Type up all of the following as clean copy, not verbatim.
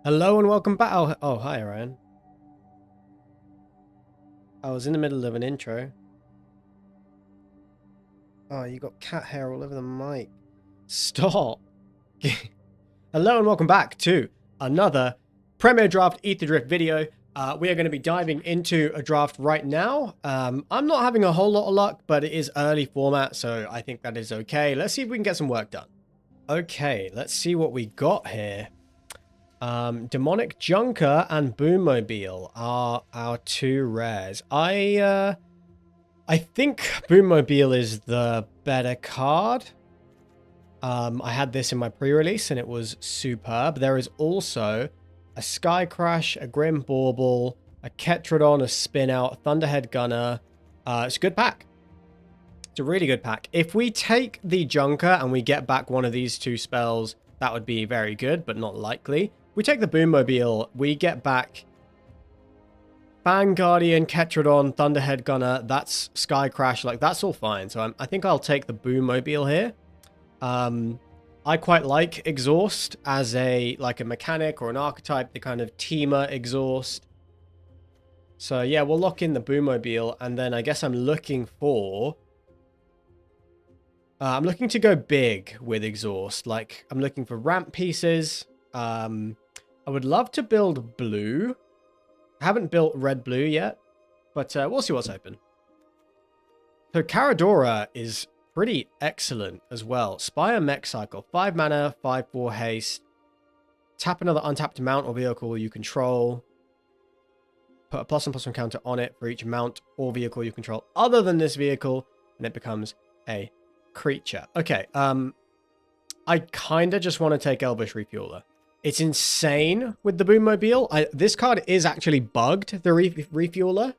Hello and welcome back. Oh, hi, Ryan. I was in the middle of an intro. Oh, you got cat hair all over the mic. Stop. Hello and welcome back to another Premier Draft Ether Drift video. We are going to be diving into a draft right now. I'm not having a whole lot of luck, but it is early format, so I think that is okay. Let's see if we can get some work done. Okay, let's see what we got here. Demonic Junker and Boommobile are our two rares. I think Boommobile is the better card. I had this in my pre-release and it was superb. There is also a Sky Crash, a Grim Bauble, a Ketrodon, a Spin Out, a Thunderhead Gunner. It's a good pack. It's a really good pack. If we take the Junker and we get back one of these two spells, that would be very good, but not likely. If we take the Boommobile, we get back Fang Guardian, Ketrodon, Thunderhead Gunner, that's Sky Crash, like that's all fine. So I think I'll take the Boommobile here. I quite like Exhaust as a mechanic or an archetype, the kind of teamer Exhaust. So yeah, we'll lock in the Boommobile, and then I guess I'm looking to go big with Exhaust. Like, I'm looking for ramp pieces. I would love to build blue. I haven't built red-blue yet, but we'll see what's open. So Caradora is pretty excellent as well. Spire Mech Cycle, 5 mana, 5/4 haste. Tap another untapped mount or vehicle you control. Put a +1/+1 counter on it for each mount or vehicle you control other than this vehicle, and it becomes a creature. Okay, I kind of just want to take Elvish Refueler. It's insane with the Boommobile. This card is actually bugged, the Refueler.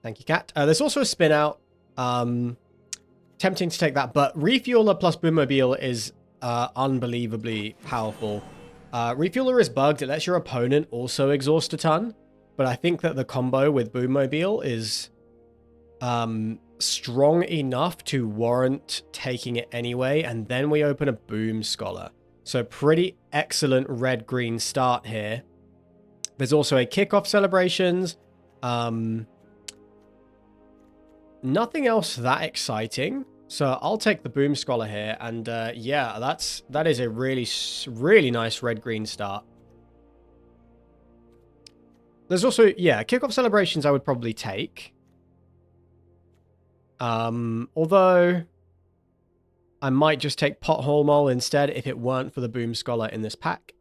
Thank you, Cat. There's also a Spin Out. Tempting to take that, but Refueler plus Boommobile is unbelievably powerful. Refueler is bugged. It lets your opponent also exhaust a ton, but I think that the combo with Boommobile is strong enough to warrant taking it anyway, and then we open a Boom Scholar. So pretty excellent red-green start here. There's also a Kickoff Celebrations. Nothing else that exciting. So I'll take the Boom Scholar here, and yeah, that is a really nice red-green start. There's also, yeah, Kickoff Celebrations I would probably take. Although I might just take Pothole Mole instead if it weren't for the Boom Scholar in this pack.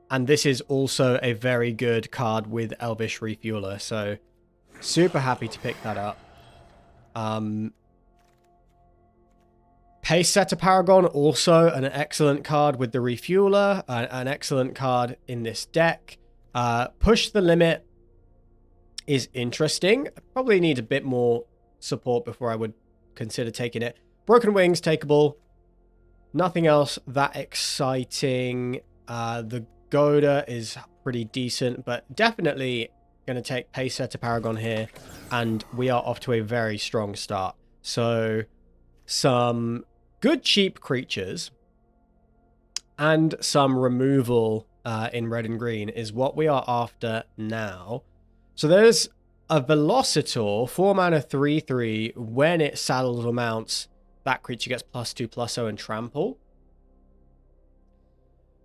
And this is also a very good card with Elvish Refueler, so super happy to pick that up. Pace Setter Paragon, also an excellent card with the Refueler, an excellent card in this deck. Push the Limit is interesting. I probably need a bit more support before I would consider taking it. Broken Wings, takeable. Nothing else that exciting. The Goda is pretty decent, but definitely going to take Pace Setter Paragon here, and we are off to a very strong start. So some good cheap creatures and some removal in red and green is what we are after now. So there's a Velocitor, 4 mana, 3/3. When it saddles or mounts, that creature gets +2/+0 and trample.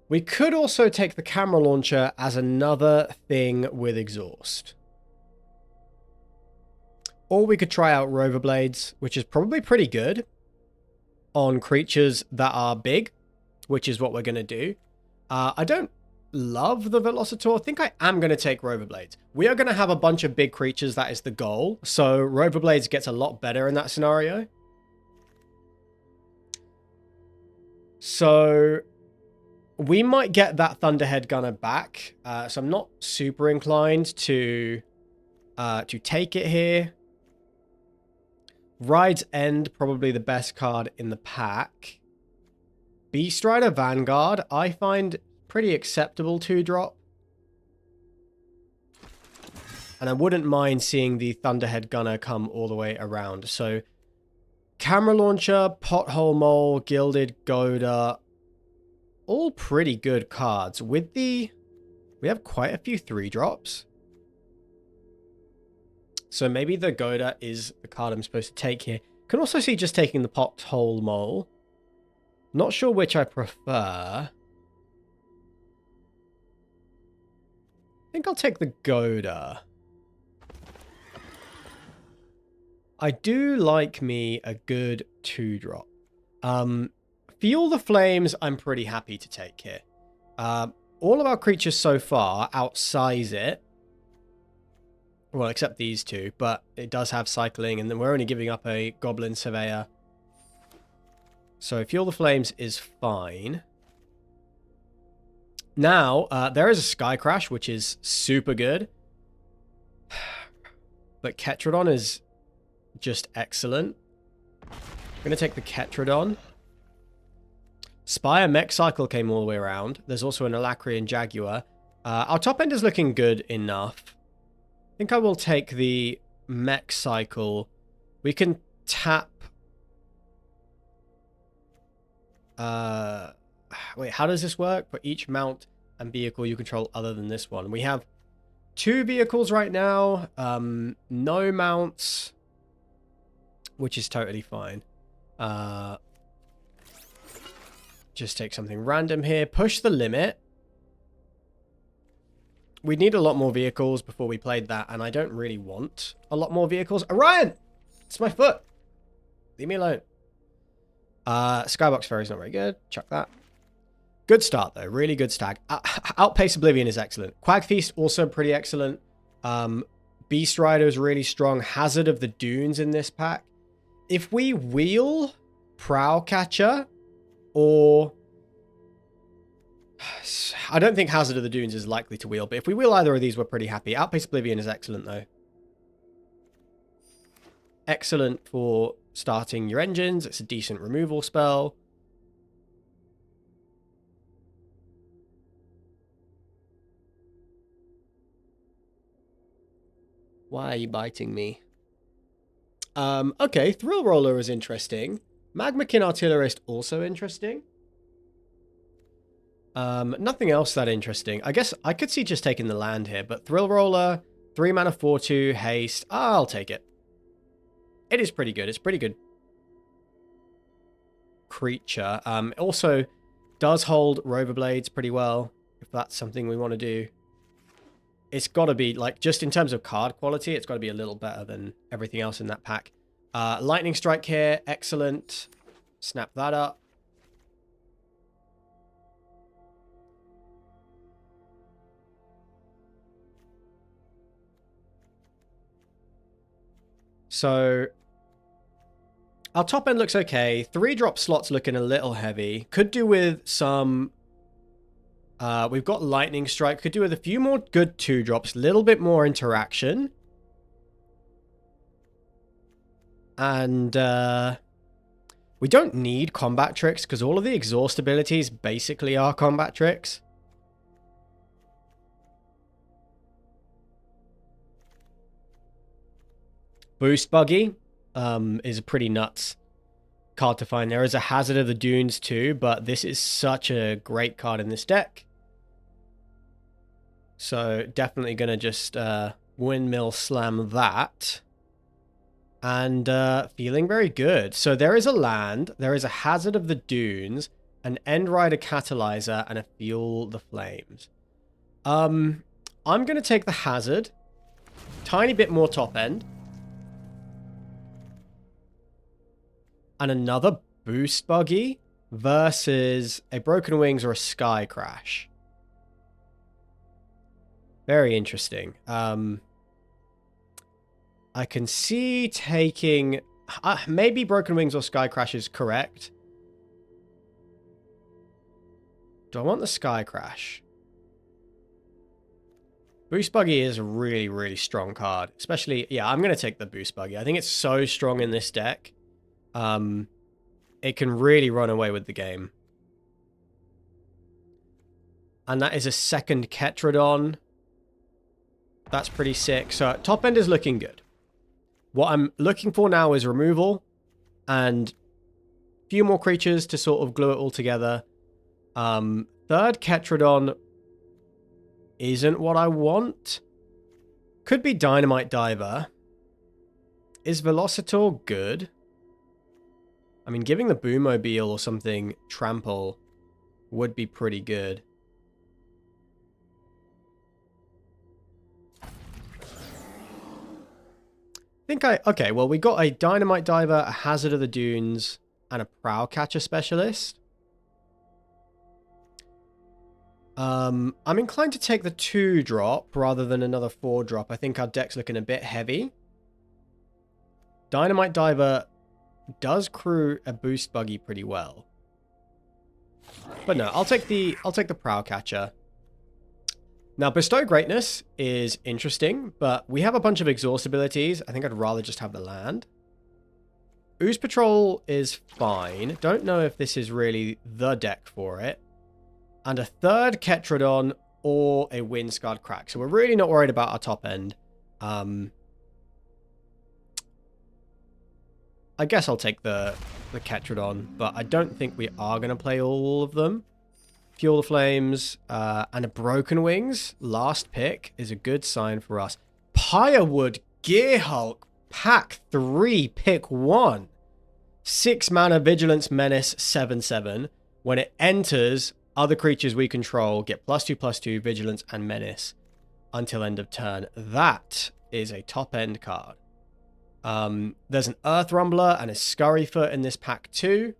We could also take the Camera Launcher as another thing with Exhaust. Or we could try out Rover Blades, which is probably pretty good on creatures that are big, which is what we're going to do. I don't love the Velocitor. I think I am going to take Rover Blades. We are going to have a bunch of big creatures. That is the goal. So Rover Blades gets a lot better in that scenario. So we might get that Thunderhead Gunner back. So I'm not super inclined to take it here. Ride's End, probably the best card in the pack. Beast Rider Vanguard, I find pretty acceptable 2-drop. And I wouldn't mind seeing the Thunderhead Gunner come all the way around. So Camera Launcher, Pothole Mole, Gilded Goda. All pretty good cards. With the... We have quite a few 3-drops. So maybe the Goda is the card I'm supposed to take here. Can also see just taking the Pothole Mole. Not sure which I prefer. I think I'll take the Goda. I do like me a good 2-drop. Fuel the Flames, I'm pretty happy to take here. All of our creatures so far outsize it. Well, except these two, but it does have cycling, and then we're only giving up a Goblin Surveyor. So Fuel the Flames is fine. Now, there is a Sky Crash, which is super good. But Ketrodon is just excellent. I'm going to take the Ketrodon. Spire Mech Cycle came all the way around. There's also an Alacrian Jaguar. Our top end is looking good enough. I think I will take the Mech Cycle. We can tap... wait, how does this work? For each mount and vehicle you control other than this one. We have 2 vehicles right now. No mounts. Which is totally fine. Just take something random here. Push the limit. We need a lot more vehicles before we played that, and I don't really want a lot more vehicles. Orion! It's my foot! Leave me alone. Skybox Fairy's not very good. Chuck that. Good start, though. Really good stag. Outpace Oblivion is excellent. Quag Feast, also pretty excellent. Beast Rider is really strong. Hazard of the Dunes in this pack. If we wheel Prow Catcher, or... I don't think Hazard of the Dunes is likely to wheel, but if we wheel either of these, we're pretty happy. Outpace Oblivion is excellent, though. Excellent for starting your engines. It's a decent removal spell. Why are you biting me? Okay, Thrill Roller is interesting. Magmakin Artillerist also interesting. Nothing else that interesting. I guess I could see just taking the land here, but Thrill Roller, 3 mana 4/2, haste. I'll take it. It is pretty good. It's pretty good creature. It also does hold Rover Blades pretty well, if that's something we want to do. It's got to be, like, just in terms of card quality, it's got to be a little better than everything else in that pack. Lightning Strike here, excellent. Snap that up. So, our top end looks okay. 3-drop slots looking a little heavy. Could do with some... we've got Lightning Strike. Could do with a few more good 2-drops. A little bit more interaction. And we don't need combat tricks because all of the exhaust abilities basically are combat tricks. Boost Buggy is a pretty nuts card to find. There is a Hazard of the Dunes too, but this is such a great card in this deck. So definitely going to just windmill slam that. And feeling very good. So there is a land, there is a Hazard of the Dunes, an End Rider Catalyzer, and a Fuel the Flames. I'm going to take the Hazard. Tiny bit more top end. And another Boost Buggy versus a Broken Wings or a Sky Crash. Very interesting. I can see taking... maybe Broken Wings or Sky Crash is correct. Do I want the Sky Crash? Boost Buggy is a really, really strong card. Especially... yeah, I'm going to take the Boost Buggy. I think it's so strong in this deck. It can really run away with the game. And that is a second Ketrodon. That's pretty sick. So top end is looking good. What I'm looking for now is removal. and a few more creatures to sort of glue it all together. Third Ketrodon isn't what I want. Could be Dynamite Diver. Is Velocitor good? I mean, giving the Boomobile or something trample would be pretty good. Okay, well, we got a Dynamite Diver, a Hazard of the Dunes, and a Prow Catcher Specialist. I'm inclined to take the 2-drop rather than another 4-drop. I think our deck's looking a bit heavy. Dynamite Diver does crew a boost buggy pretty well. But no, I'll take the Prow Catcher. Now, Bestow Greatness is interesting, but we have a bunch of exhaust abilities. I think I'd rather just have the land. Ooze Patrol is fine. Don't know if this is really the deck for it. And a third Ketrodon or a Windscarred Crack. So we're really not worried about our top end. I guess I'll take the Ketrodon, but I don't think we are going to play all of them. Fuel the Flames and a Broken Wings. Last pick is a good sign for us. Pyrewood Gearhulk, pack 3, pick 1. 6 mana Vigilance Menace 7/7. When it enters, other creatures we control get +2/+2 Vigilance and Menace until end of turn. That is a top end card. There's an Earth Rumbler and a Scurryfoot in this pack too.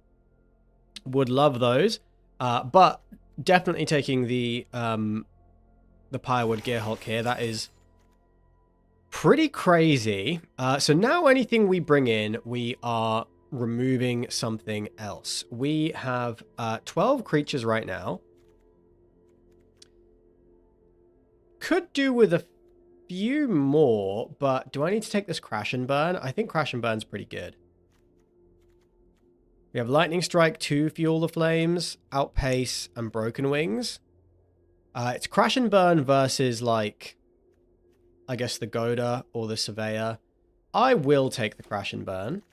Would love those. But definitely taking the Pyrewood Gearhulk here. That is pretty crazy. So now anything we bring in, we are removing something else. We have 12 creatures right now. Could do with a few more, but do I need to take this Crash and Burn? I think Crash and Burn's pretty good. We have Lightning Strike, 2 Fuel the Flames, Outpace, and Broken Wings. It's Crash and Burn versus, like, I guess the Goda or the Surveyor. I will take the Crash and Burn.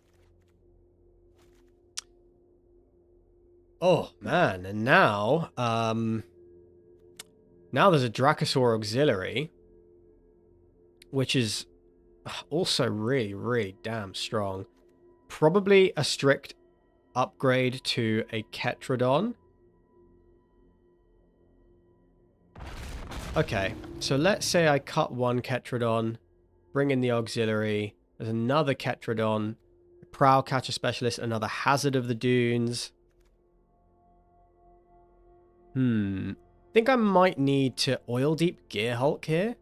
Oh, man. And now, now there's a Dracosaur Auxiliary, which is also really, really damn strong. Probably a strict upgrade to a Ketrodon. Okay, so let's say I cut one Ketrodon, bring in the Auxiliary. There's another Ketrodon, a Prowl Catcher Specialist, another Hazard of the Dunes. Think I might need to Oil Deep Gearhulk here.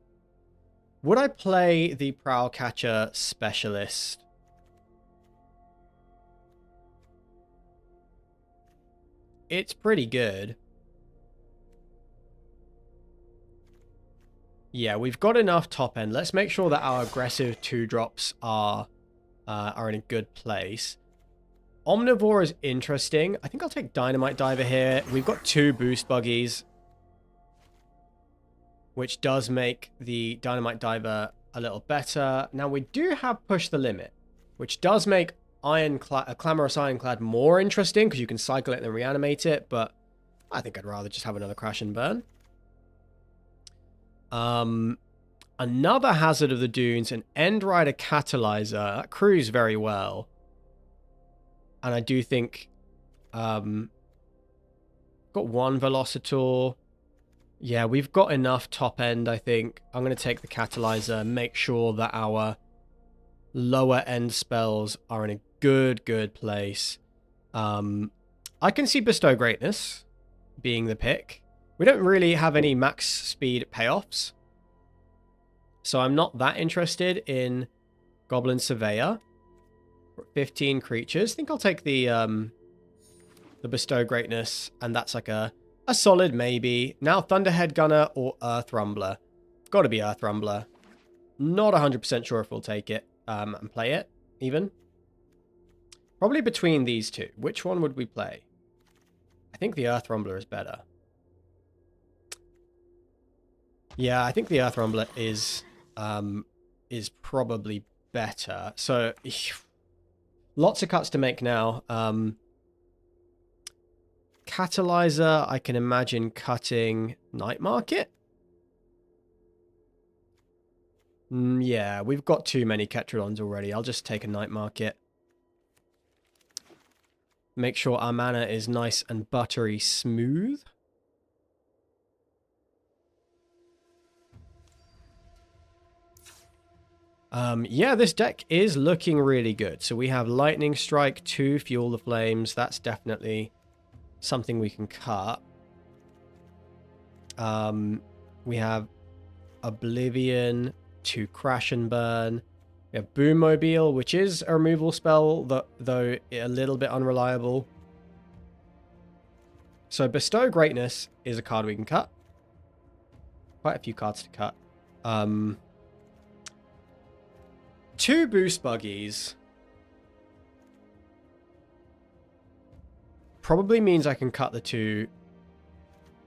Would I play the Prowl Catcher Specialist? It's pretty good. Yeah, we've got enough top end. Let's make sure that our aggressive 2-drops are in a good place. Omnivore is interesting. I think I'll take Dynamite Diver here. We've got 2 boost buggies, which does make the Dynamite Diver a little better. Now, we do have Push the Limit, which does make Clamorous Ironclad more interesting because you can cycle it and then reanimate it, but I think I'd rather just have another Crash and Burn. Another Hazard of the Dunes, an End Rider Catalyzer. That crews very well. And I do think got 1 Velocitor. Yeah, we've got enough top end, I think. I'm going to take the Catalyzer, make sure that our lower end spells are in a good place. I can see Bestow Greatness being the pick. We don't really have any max speed payoffs, so I'm not that interested in Goblin Surveyor. 15 creatures. I think I'll take the Bestow Greatness, and that's like a solid maybe. Now Thunderhead Gunner or Earth Rumbler. Got to be Earth Rumbler. Not 100% sure if we'll take it and play it, even. Probably between these two. Which one would we play? I think the Earth Rumbler is better. Yeah, I think the Earth Rumbler is probably better. So, Lots of cuts to make now. Catalyzer, I can imagine cutting Night Market. Yeah, we've got too many Ketrodons already. I'll just take a Night Market. Make sure our mana is nice and buttery smooth. Yeah, this deck is looking really good. So we have Lightning Strike, 2 Fuel the Flames. That's definitely something we can cut. We have Oblivion, 2 Crash and Burn. We have Boom Mobile, which is a removal spell, though a little bit unreliable. So Bestow Greatness is a card we can cut. Quite a few cards to cut. 2 Boost Buggies probably means I can cut the 2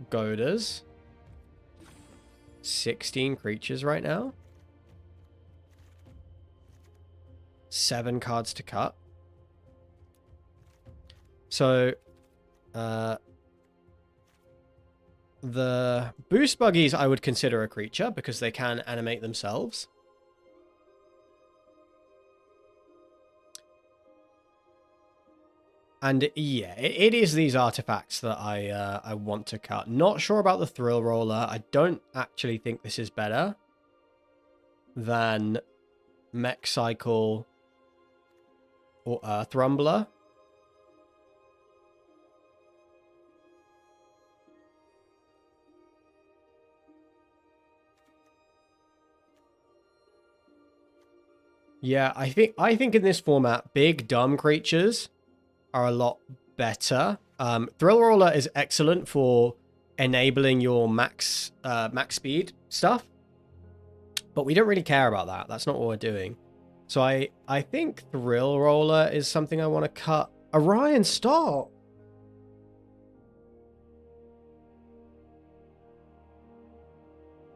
Godas. 16 creatures right now. 7 cards to cut. So, the Boost Buggies I would consider a creature because they can animate themselves. And yeah, it is these artifacts that I want to cut. Not sure about the Thrill Roller. I don't actually think this is better than Mech Cycle or Earth Rumbler. Yeah, I think in this format, big dumb creatures are a lot better. Thrill Roller is excellent for enabling your max speed stuff, but we don't really care about that. That's not what we're doing. So I think Thrill Roller is something I want to cut. Orion, stop!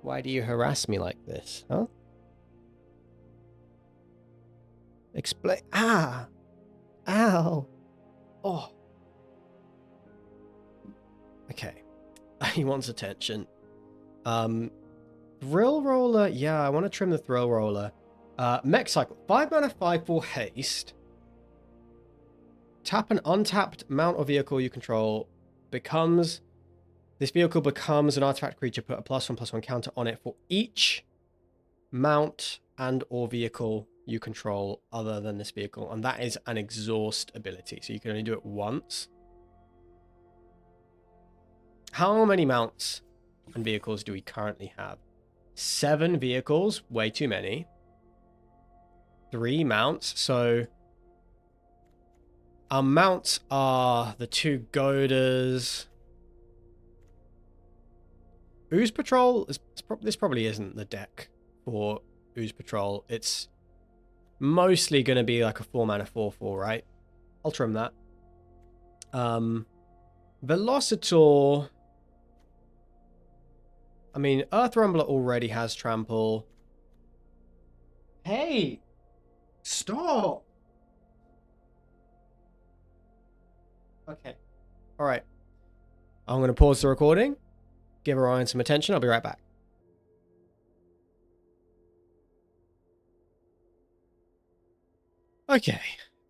Why do you harass me like this, huh? Explain. Ah! Ow! Oh. Okay. He wants attention. Thrill Roller. Yeah, I want to trim the Thrill Roller. Mech Cycle. 5 mana, 5/4 haste. Tap an untapped mount or vehicle you control. This vehicle becomes an artifact creature. Put a +1/+1 counter on it for each mount and or vehicle you control other than this vehicle. And that is an exhaust ability. So you can only do it once. How many mounts and vehicles do we currently have? 7 vehicles. Way too many. 3 mounts. So our mounts are the 2 Godas. Ooze Patrol. This probably isn't the deck for Ooze Patrol. It's mostly going to be like a 4 mana 4/4, right? I'll trim that. Velocitor. I mean, Earth Rumbler already has Trample. Hey! Stop! Okay. Alright. I'm going to pause the recording. Give Orion some attention. I'll be right back. Okay.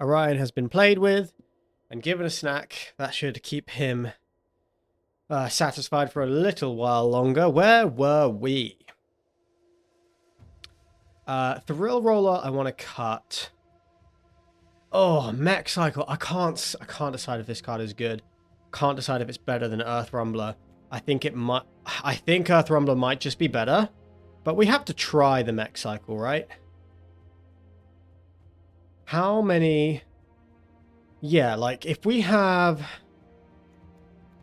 Orion has been played with and given a snack. That should keep him satisfied for a little while longer. Where were we? Thrill Roller, I want to cut. Oh, Mech Cycle. I can't decide if this card is good. Can't decide if it's better than Earth Rumbler. I think Earth Rumbler might just be better, but we have to try the Mech Cycle, right? How many? Yeah, like if we have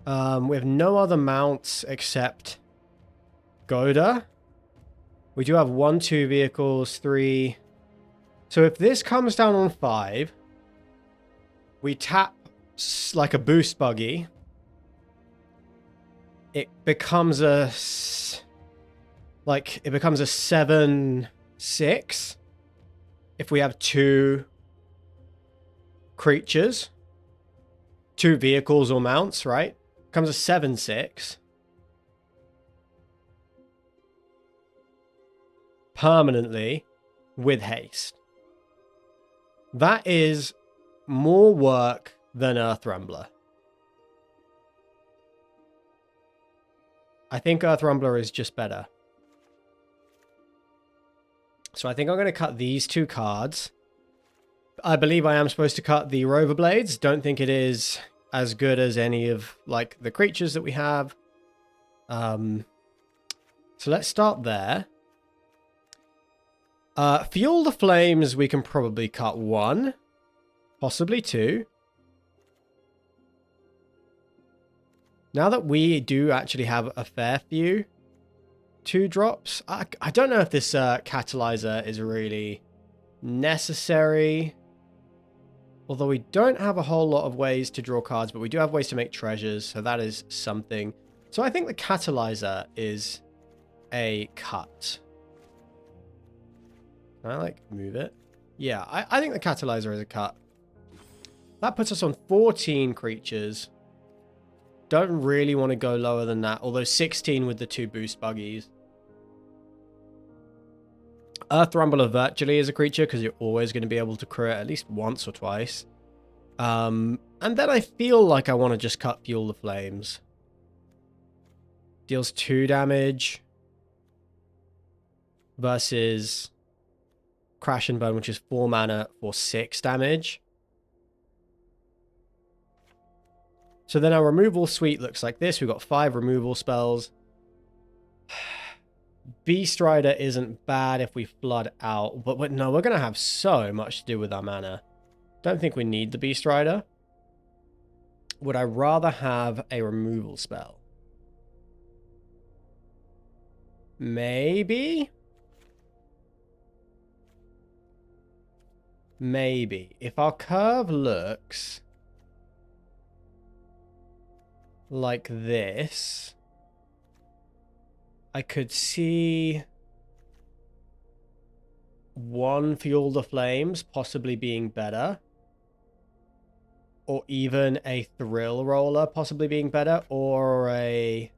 no other mounts except Goda. We do have 1, 2 vehicles, 3. So if this comes down on 5, we tap like a boost buggy. It becomes a 7/6 if we have 2 creatures, 2 vehicles or mounts, right? Comes a 7/6. Permanently with haste. That is more work than Earth Rumbler. I think Earth Rumbler is just better. So I think I'm going to cut these 2 cards. I believe I am supposed to cut the Rover Blades. Don't think it is as good as any of like the creatures that we have. So let's start there. Fuel the Flames, we can probably cut 1. Possibly 2. Now that we do actually have a fair few 2-drops, I don't know if this catalyzer is really necessary. Although we don't have a whole lot of ways to draw cards, but we do have ways to make treasures, so that is something. So I think the catalyzer is a cut. Can I, like, move it? Yeah, I think the catalyzer is a cut. That puts us on 14 creatures. Don't really want to go lower than that, although 16 with the 2 boost buggies. Earth Rumbler virtually is a creature, because you're always going to be able to create at least once or twice. And then I feel like I want to just cut Fuel the Flames. Deals 2 damage. Versus Crash and Burn, which is 4 mana for 6 damage. So then our removal suite looks like this. We've got 5 removal spells. Beast Rider isn't bad if we flood out. But no, we're going to have so much to do with our mana. Don't think we need the Beast Rider. Would I rather have a removal spell? Maybe? Maybe. If our curve looks like this, I could see 1 Fuel the Flames possibly being better. Or even a Thrill Roller possibly being better. Or a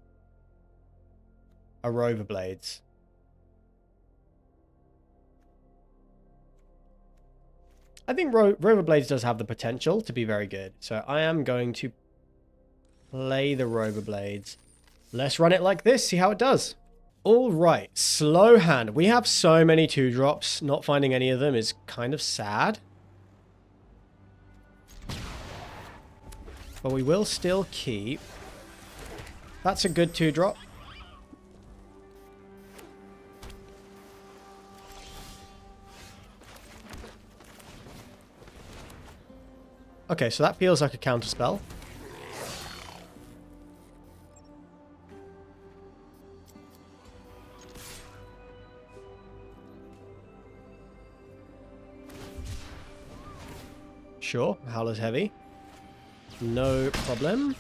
Rover Blades. I think Rover Blades does have the potential to be very good. So I am going to play the Rover Blades. Let's run it like this, see how it does. All right, Slow Hand. We have so many 2-drops. Not finding any of them is kind of sad. But we will still keep. That's a good 2-drop. Okay, so that feels like a counterspell. Sure, Howler's Heavy. No problem.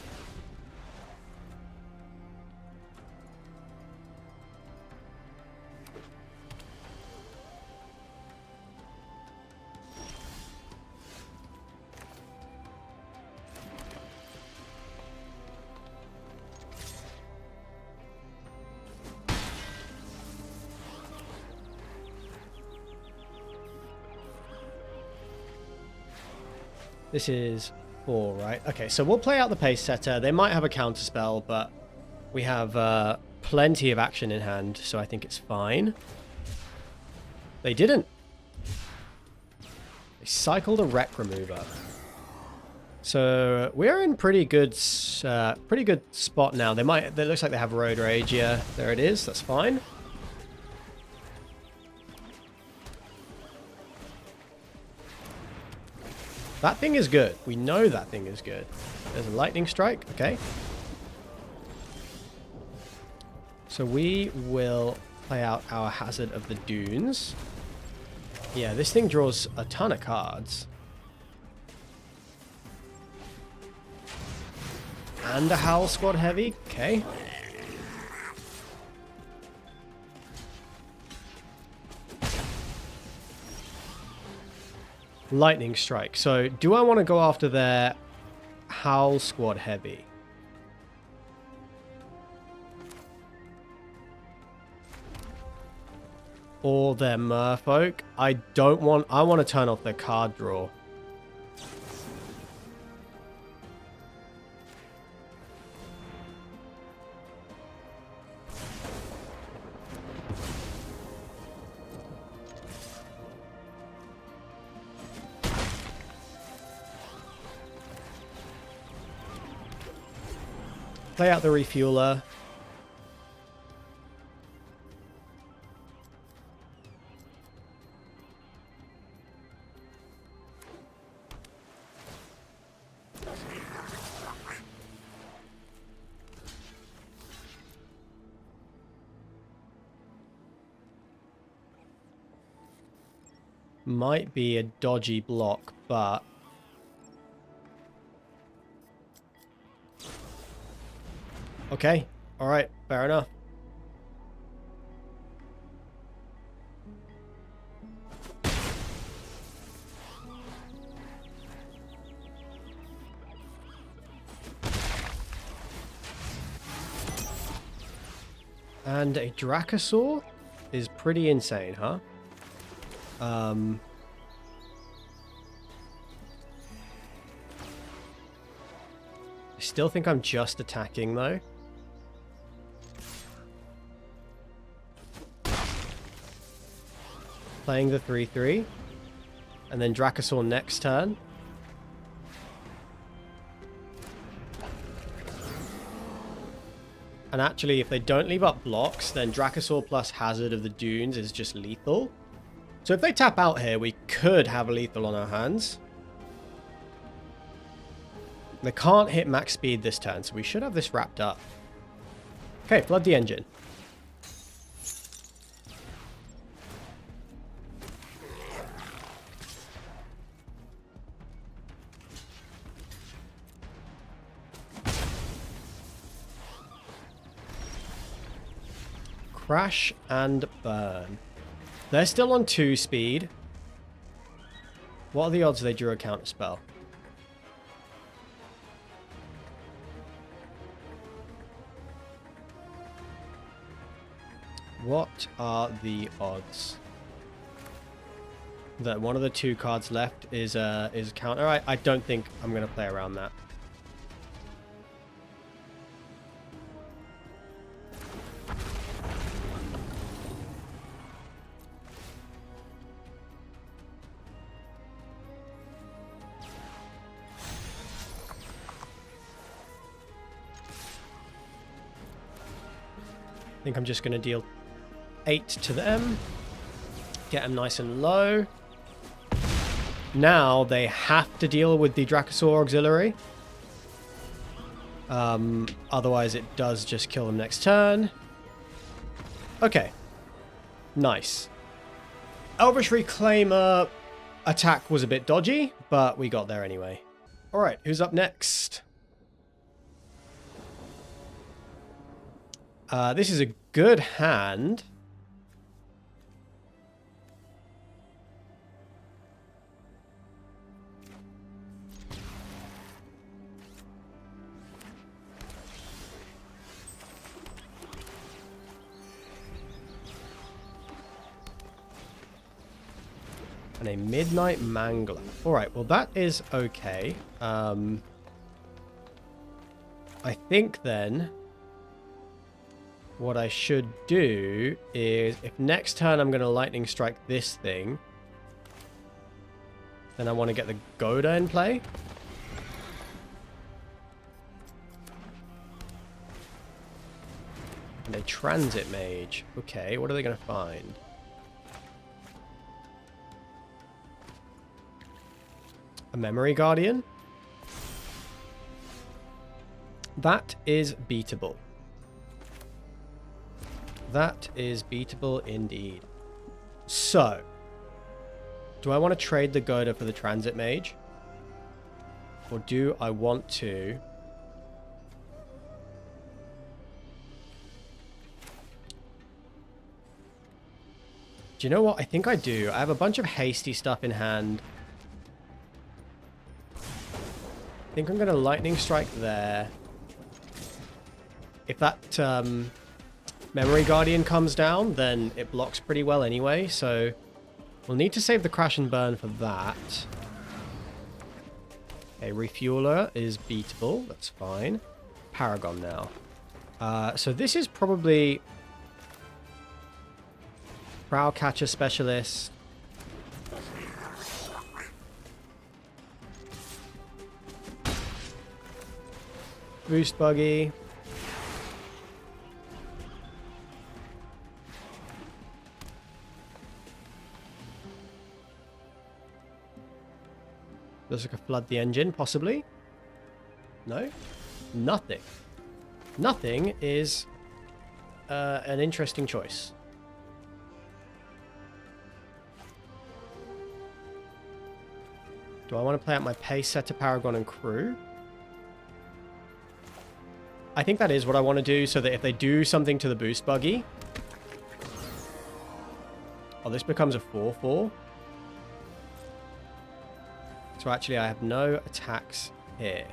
This is 4, right? Okay, so we'll play out the Pace Setter. They might have a counterspell, but we have plenty of action in hand, so I think it's fine. They didn't. They cycled a Rec Remover. So we're in pretty good spot now. It looks like they have Road Rage. Yeah, there it is. That's fine. That thing is good. We know that thing is good. There's a Lightning Strike. Okay. So we will play out our Hazard of the Dunes. Yeah, this thing draws a ton of cards. And a Howl Squad Heavy. Okay. Lightning Strike. So do I want to go after their Howl Squad heavy? Or their Merfolk? I want to turn off their card draw. Play out the refueler. Might be a dodgy block, but okay. All right. Fair enough. And a Dracosaur is pretty insane, huh? I still think I'm just attacking, though. Playing the 3/3. And then Dracosaur next turn. And actually, if they don't leave up blocks, then Dracosaur plus Hazard of the Dunes is just lethal. So if they tap out here, we could have a lethal on our hands. They can't hit max speed this turn, so we should have this wrapped up. Okay, flood the engine. Crash and burn. They're still on 2 speed. What are the odds they drew a counter spell? What are the odds that one of the 2 cards left is a counter? I don't think I'm going to play around that. I think I'm just going to deal 8 to them. Get them nice and low. Now they have to deal with the Dracosaur Auxiliary. Otherwise it does just kill them next turn. Okay. Nice. Elvish Reclaimer attack was a bit dodgy, but we got there anyway. Alright, who's up next? This is a good hand. And a Midnight Mangler. Alright, well that is okay. I think then what I should do is, if next turn I'm going to Lightning Strike this thing, then I want to get the Goda in play. And a Transit Mage. Okay, what are they going to find? A Memory Guardian. That is beatable. That is beatable indeed. So, do I want to trade the Goda for the Transit Mage? Or do I want to... Do you know what? I think I do. I have a bunch of hasty stuff in hand. think I'm going to Lightning Strike there. If that Memory Guardian comes down, then it blocks pretty well anyway, so we'll need to save the Crash and Burn for that. Okay, Refueler is beatable. That's fine. Paragon now. So this is probably Prowl Catcher Specialist. Boost Buggy. Looks like a Flood the Engine, possibly. No? Nothing. Nothing is an interesting choice. Do I want to play out my Pace Setter, Paragon, and Crew? I think that is what I want to do, so that if they do something to the Boost Buggy... Oh, this becomes a 4/4. So actually, I have no attacks here.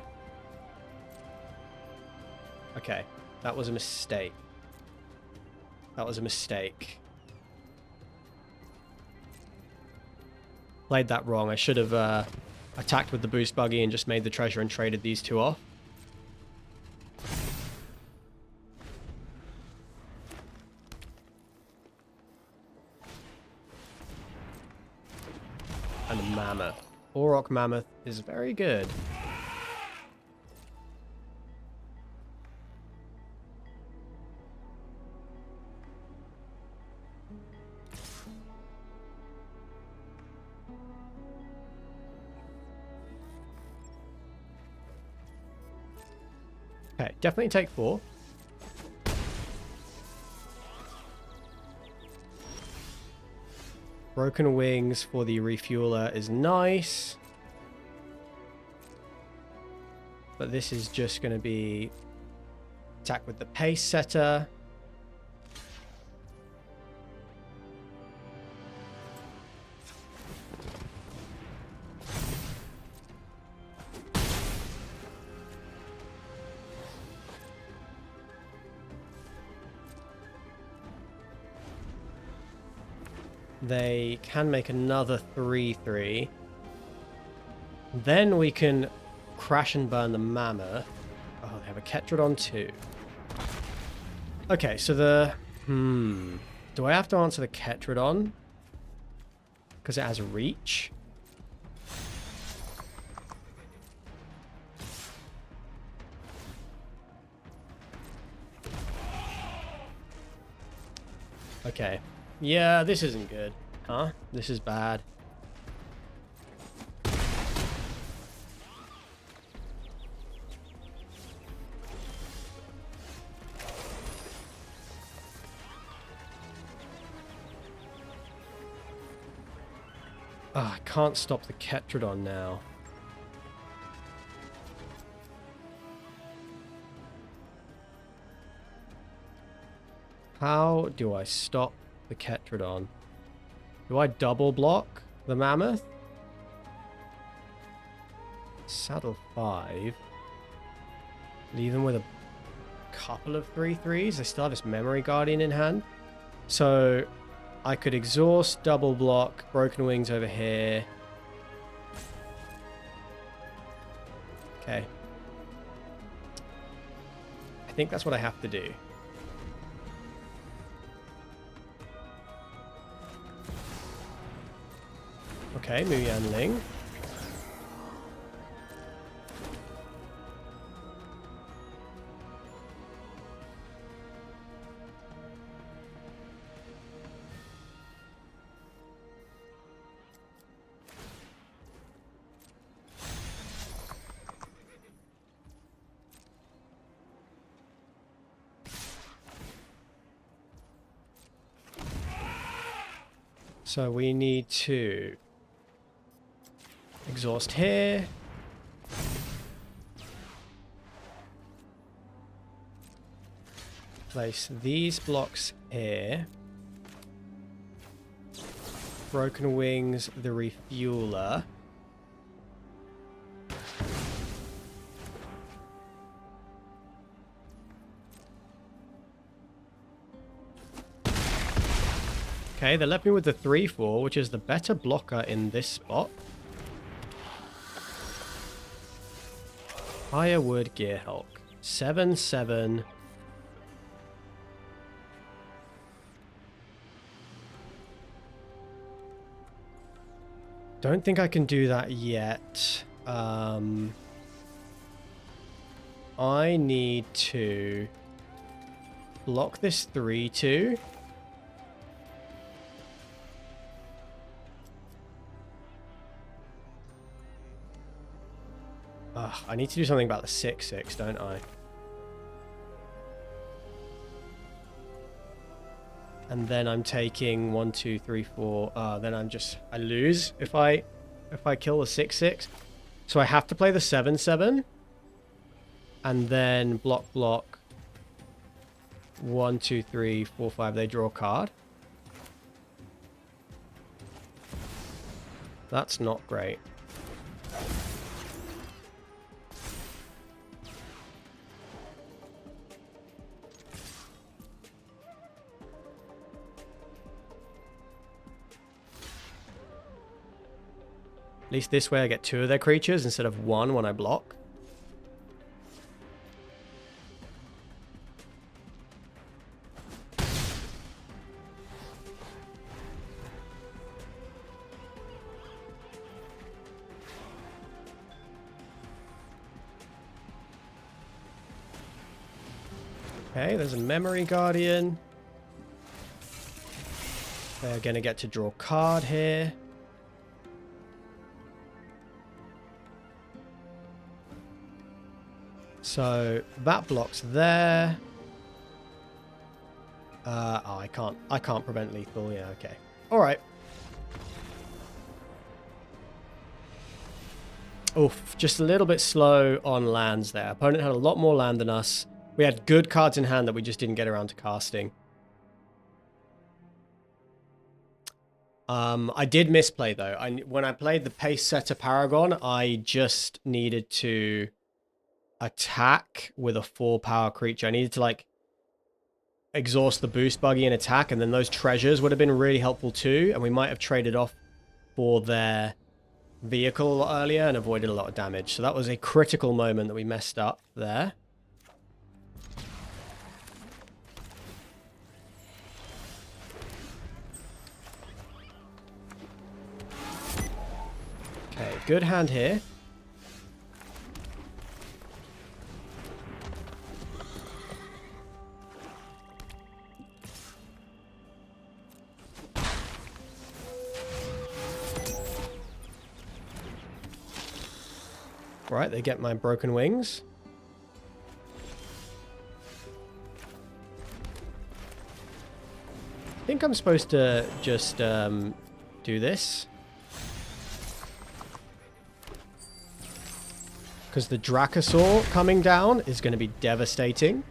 Okay, that was a mistake. That was a mistake. Played that wrong. I should have attacked with the Boost Buggy and just made the treasure and traded these two off. And a Mammoth. Auroch Mammoth is very good. Okay, definitely take 4. Broken Wings for the Refueler is nice. But this is just going to be attack with the Pace Setter. They can make another 3/3. Then we can Crash and Burn the Mammoth. Oh, they have a Ketrodon too. Okay, so the... Do I have to answer the Ketrodon? Because it has reach? Okay. Yeah, this isn't good. Huh? This is bad. I can't stop the Ketrodon now. How do I stop the Ketrodon? Do I double block the Mammoth? Saddle 5. Leave them with a couple of 3/3s. I still have this Memory Guardian in hand. So I could exhaust, double block, Broken Wings over here. Okay. I think that's what I have to do. Okay, Mu Yanling. So we need to exhaust here. Place these blocks here. Broken Wings, the Refueler. Okay, they left me with the 3/4, which is the better blocker in this spot. Firewood Gearhulk. 7/7. Don't think I can do that yet. I need to block this 3/2. I need to do something about the 6/6, don't I? And then I'm taking 1, 2, 3, 4. Then I lose if I kill the 6/6. So I have to play the 7/7. And then block. 1, 2, 3, 4, 5. They draw a card. That's not great. At least this way I get 2 of their creatures instead of 1 when I block. Okay, there's a Memory Guardian. They're going to get to draw a card here. So that blocks there. Oh, I can't prevent lethal. Yeah, okay. All right. Oof, just a little bit slow on lands there. Opponent had a lot more land than us. We had good cards in hand that we just didn't get around to casting. I did misplay though. When I played the Pace Setter Paragon, I just needed to attack with a 4-power creature. I needed to like exhaust the boost buggy and attack, and then those treasures would have been really helpful too, and we might have traded off for their vehicle a lot earlier and avoided a lot of damage. So that was a critical moment that we messed up there. Okay, good hand here. Right, they get my broken wings. I think I'm supposed to just do this. Because the Dracosaur coming down is going to be devastating.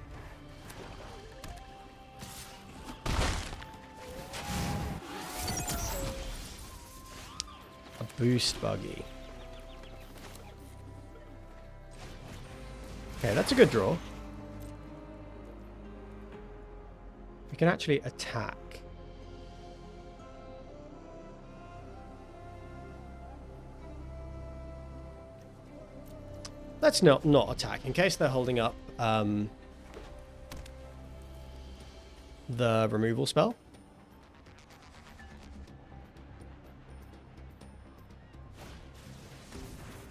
A boost buggy. Okay, that's a good draw. We can actually attack. Let's not attack in case they're holding up the removal spell.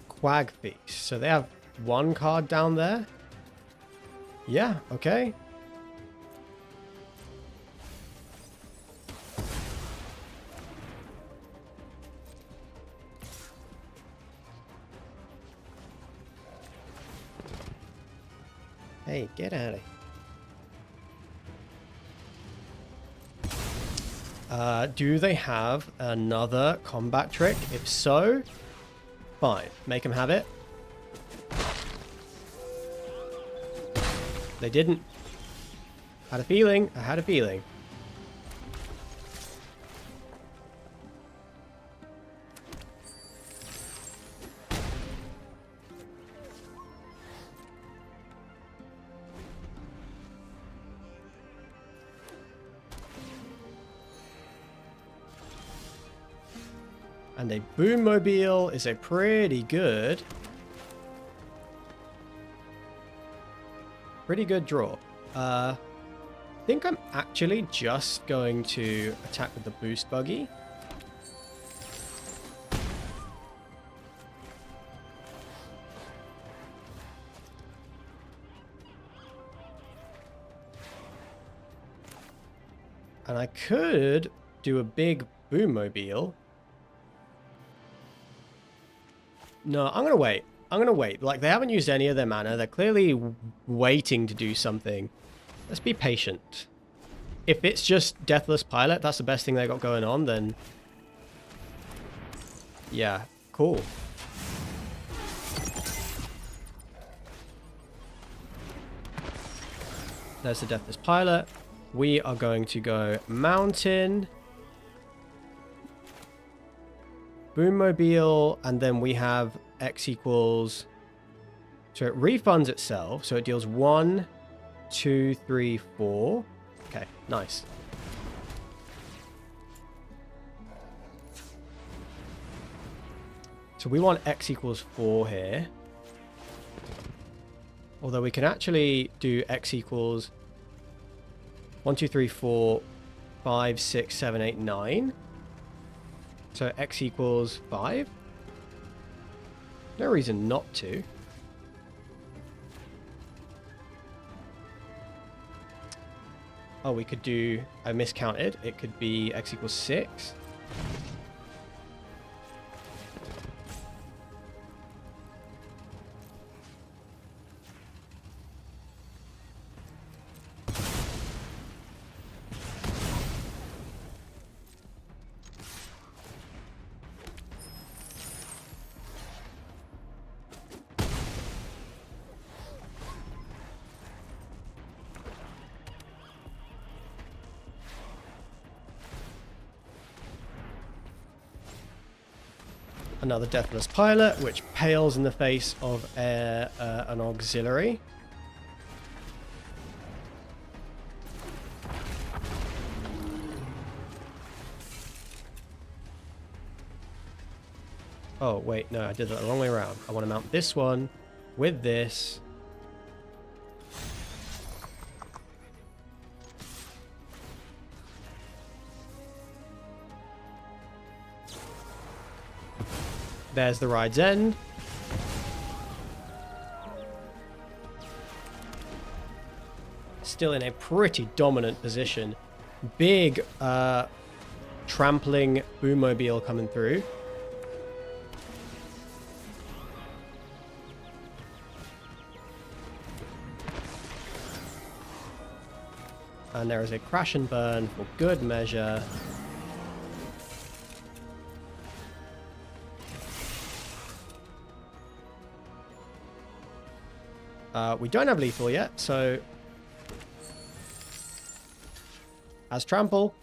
Quag Feast. So they have 1 card down there. Yeah, okay. Hey, get out of here. Do they have another combat trick? If so, fine. Make them have it. They didn't. Had a feeling. I had a feeling. And a Boommobile is a pretty good draw. I think I'm actually just going to attack with the boost buggy. And I could do a big Boommobile. No, I'm going to wait. I'm going to wait. Like, they haven't used any of their mana. They're clearly waiting to do something. Let's be patient. If it's just Deathless Pilot, that's the best thing they got going on, then... yeah, cool. There's the Deathless Pilot. We are going to go Mountain, Boommobile, and then we have X equals... so it refunds itself, so it deals 1, 2, 3, 4. Okay, nice. So we want X equals 4 here. Although we can actually do X equals 1, 2, 3, 4, 5, 6, 7, 8, 9. So X equals 5. No reason not to. Oh, we could do... I miscounted. It could be X equals 6. Another Deathless Pilot, which pales in the face of an auxiliary. Oh, wait, no, I did that the long way around. I want to mount this one with this. There's the ride's end. Still in a pretty dominant position. Big trampling Boommobile coming through. And there is a crash and burn for good measure. We don't have lethal yet, so... as trample.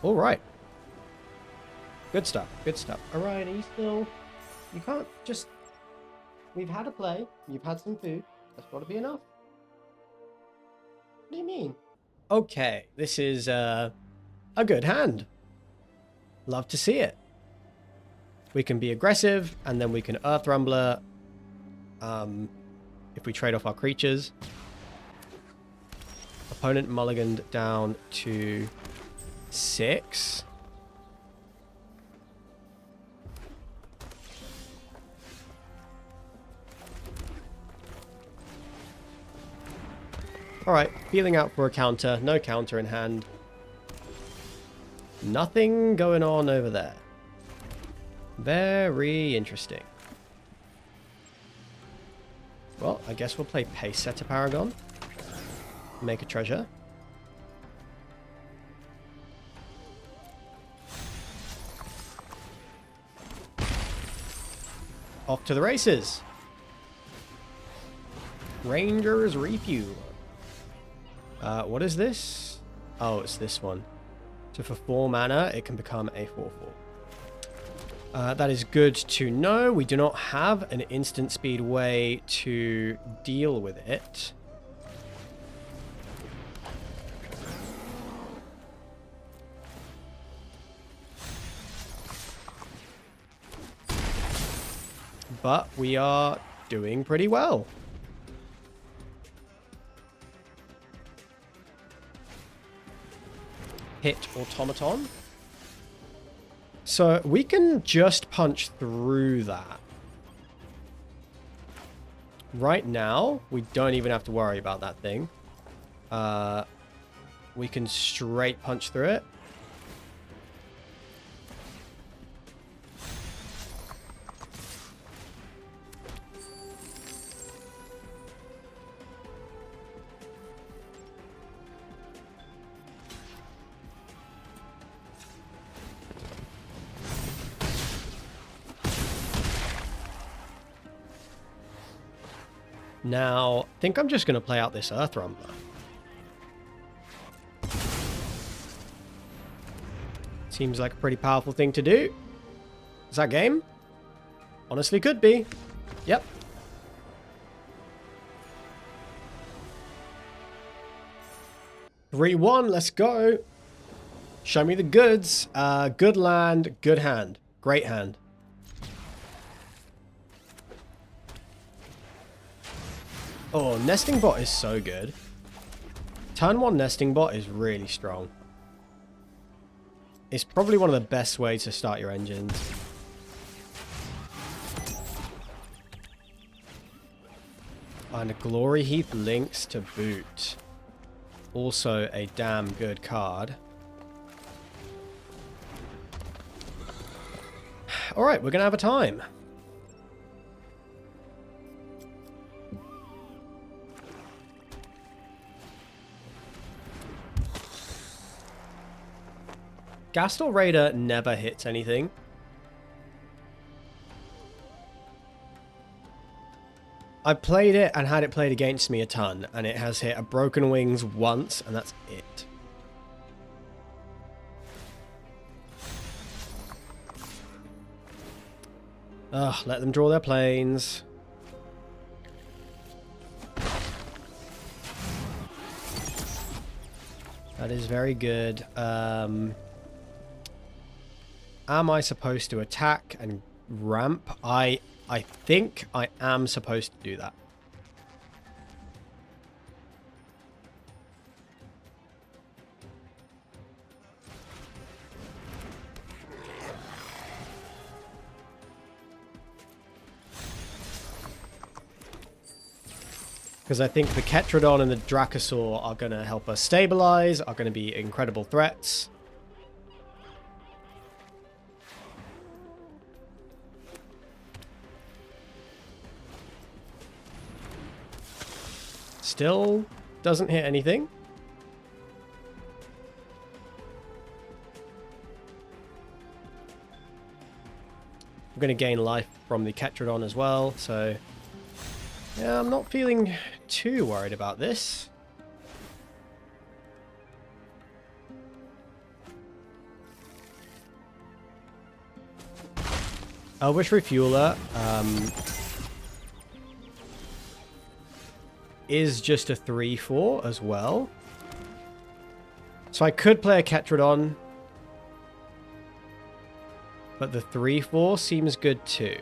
All right. Good stuff. Good stuff. All right, are you still... you can't just... we've had a play. You've had some food. That's got to be enough. What do you mean? Okay, this is a good hand. Love to see it. We can be aggressive, and then we can Earth Rumbler if we trade off our creatures. Opponent mulliganed down to 6. Alright, feeling out for a counter. No counter in hand. Nothing going on over there. Very interesting. Well, I guess we'll play Pace Setter Paragon. Make a treasure. Off to the races. Ranger's Refuel. What is this? Oh, it's this one. So for 4 mana, it can become a 4/4. That is good to know. We do not have an instant speed way to deal with it. But we are doing pretty well. Hit automaton. So we can just punch through that. Right now, we don't even have to worry about that thing. We can straight punch through it. Now, I think I'm just going to play out this Earth Rumbler. Seems like a pretty powerful thing to do. Is that game? Honestly, could be. Yep. Three, 3-1, let's go. Show me the goods. Good land, good hand. Great hand. Oh, Nesting Bot is so good. Turn 1 Nesting Bot is really strong. It's probably one of the best ways to start your engines. And a Glory Heath Lynx to boot. Also a damn good card. Alright, we're going to have a time. Gastor Raider never hits anything. I played it and had it played against me a ton, and it has hit a Broken Wings once, and that's it. Ugh, let them draw their planes. That is very good. Am I supposed to attack and ramp? I think I am supposed to do that. Because I think the Ketrodon and the Dracosaur are going to help us stabilize, are going to be incredible threats. Still doesn't hit anything. I'm going to gain life from the Ketrodon as well, so yeah, I'm not feeling too worried about this. Elvish Refueler is just a 3/4 as well. So I could play a Ketrodon, but the 3/4 seems good too.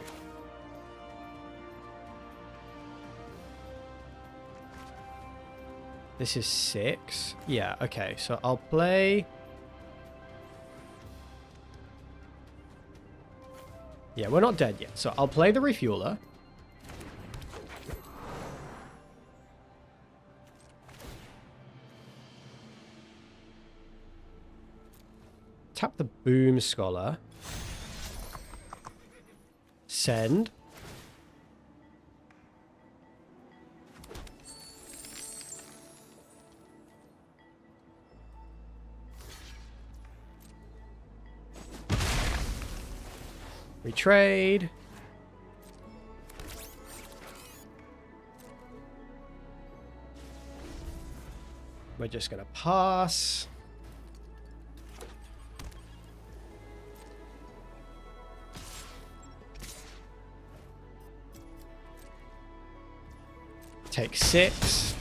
This is 6. Yeah, okay, so I'll play... Yeah, we're not dead yet, so I'll play the Refueler. Tap the Boom Scholar. Send. Retrade. We're just going to pass. Take 6.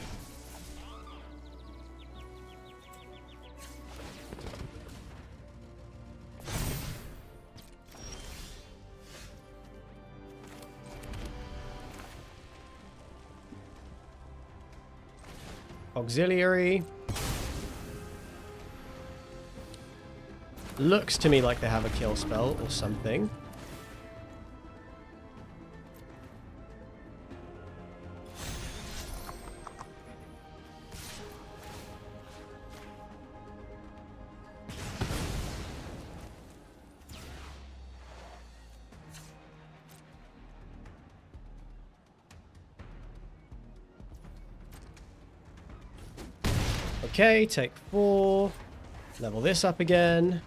Auxiliary. Looks to me like they have a kill spell or something. Okay, take 4. Level this up again.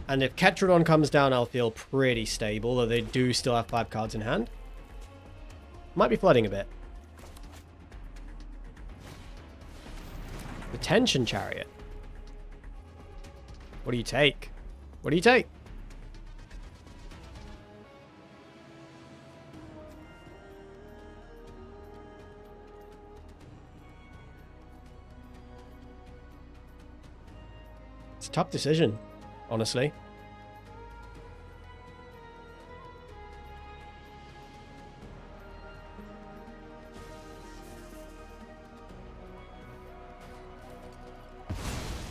And if Ketrodon comes down, I'll feel pretty stable, though they do still have 5 cards in hand. Might be flooding a bit. The Tension Chariot. What do you take? What do you take? It's a tough decision, honestly.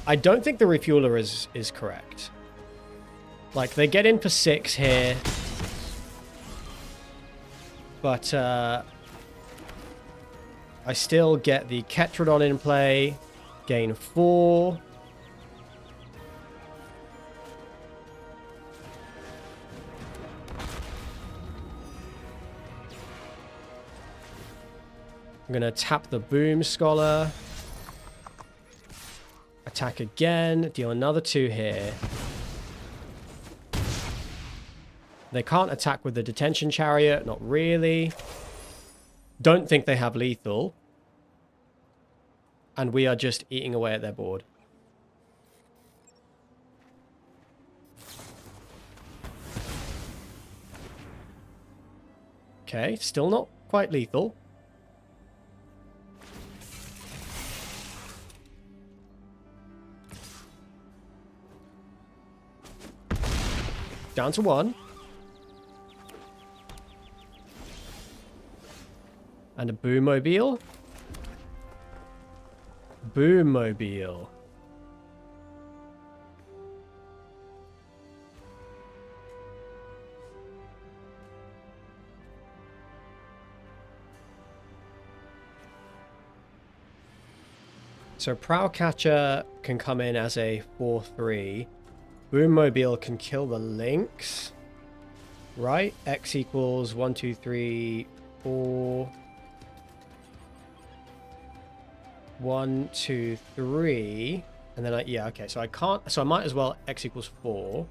I don't think the refueler is correct. Like, they get in for 6 here. But, I still get the Ketrodon in play. Gain 4. I'm going to tap the Boom Scholar. Attack again. Deal another 2 here. They can't attack with the Detention Chariot. Not really. Don't think they have lethal. And we are just eating away at their board. Okay, still not quite lethal. Down to 1. And a Boommobile. Boommobile. So Prowlcatcher can come in as a 4/3. Boommobile can kill the Lynx. Right? X equals 1, 2, 3, 4. 1, 2, 3. And then yeah, okay. So I can't. So I might as well X equals 4.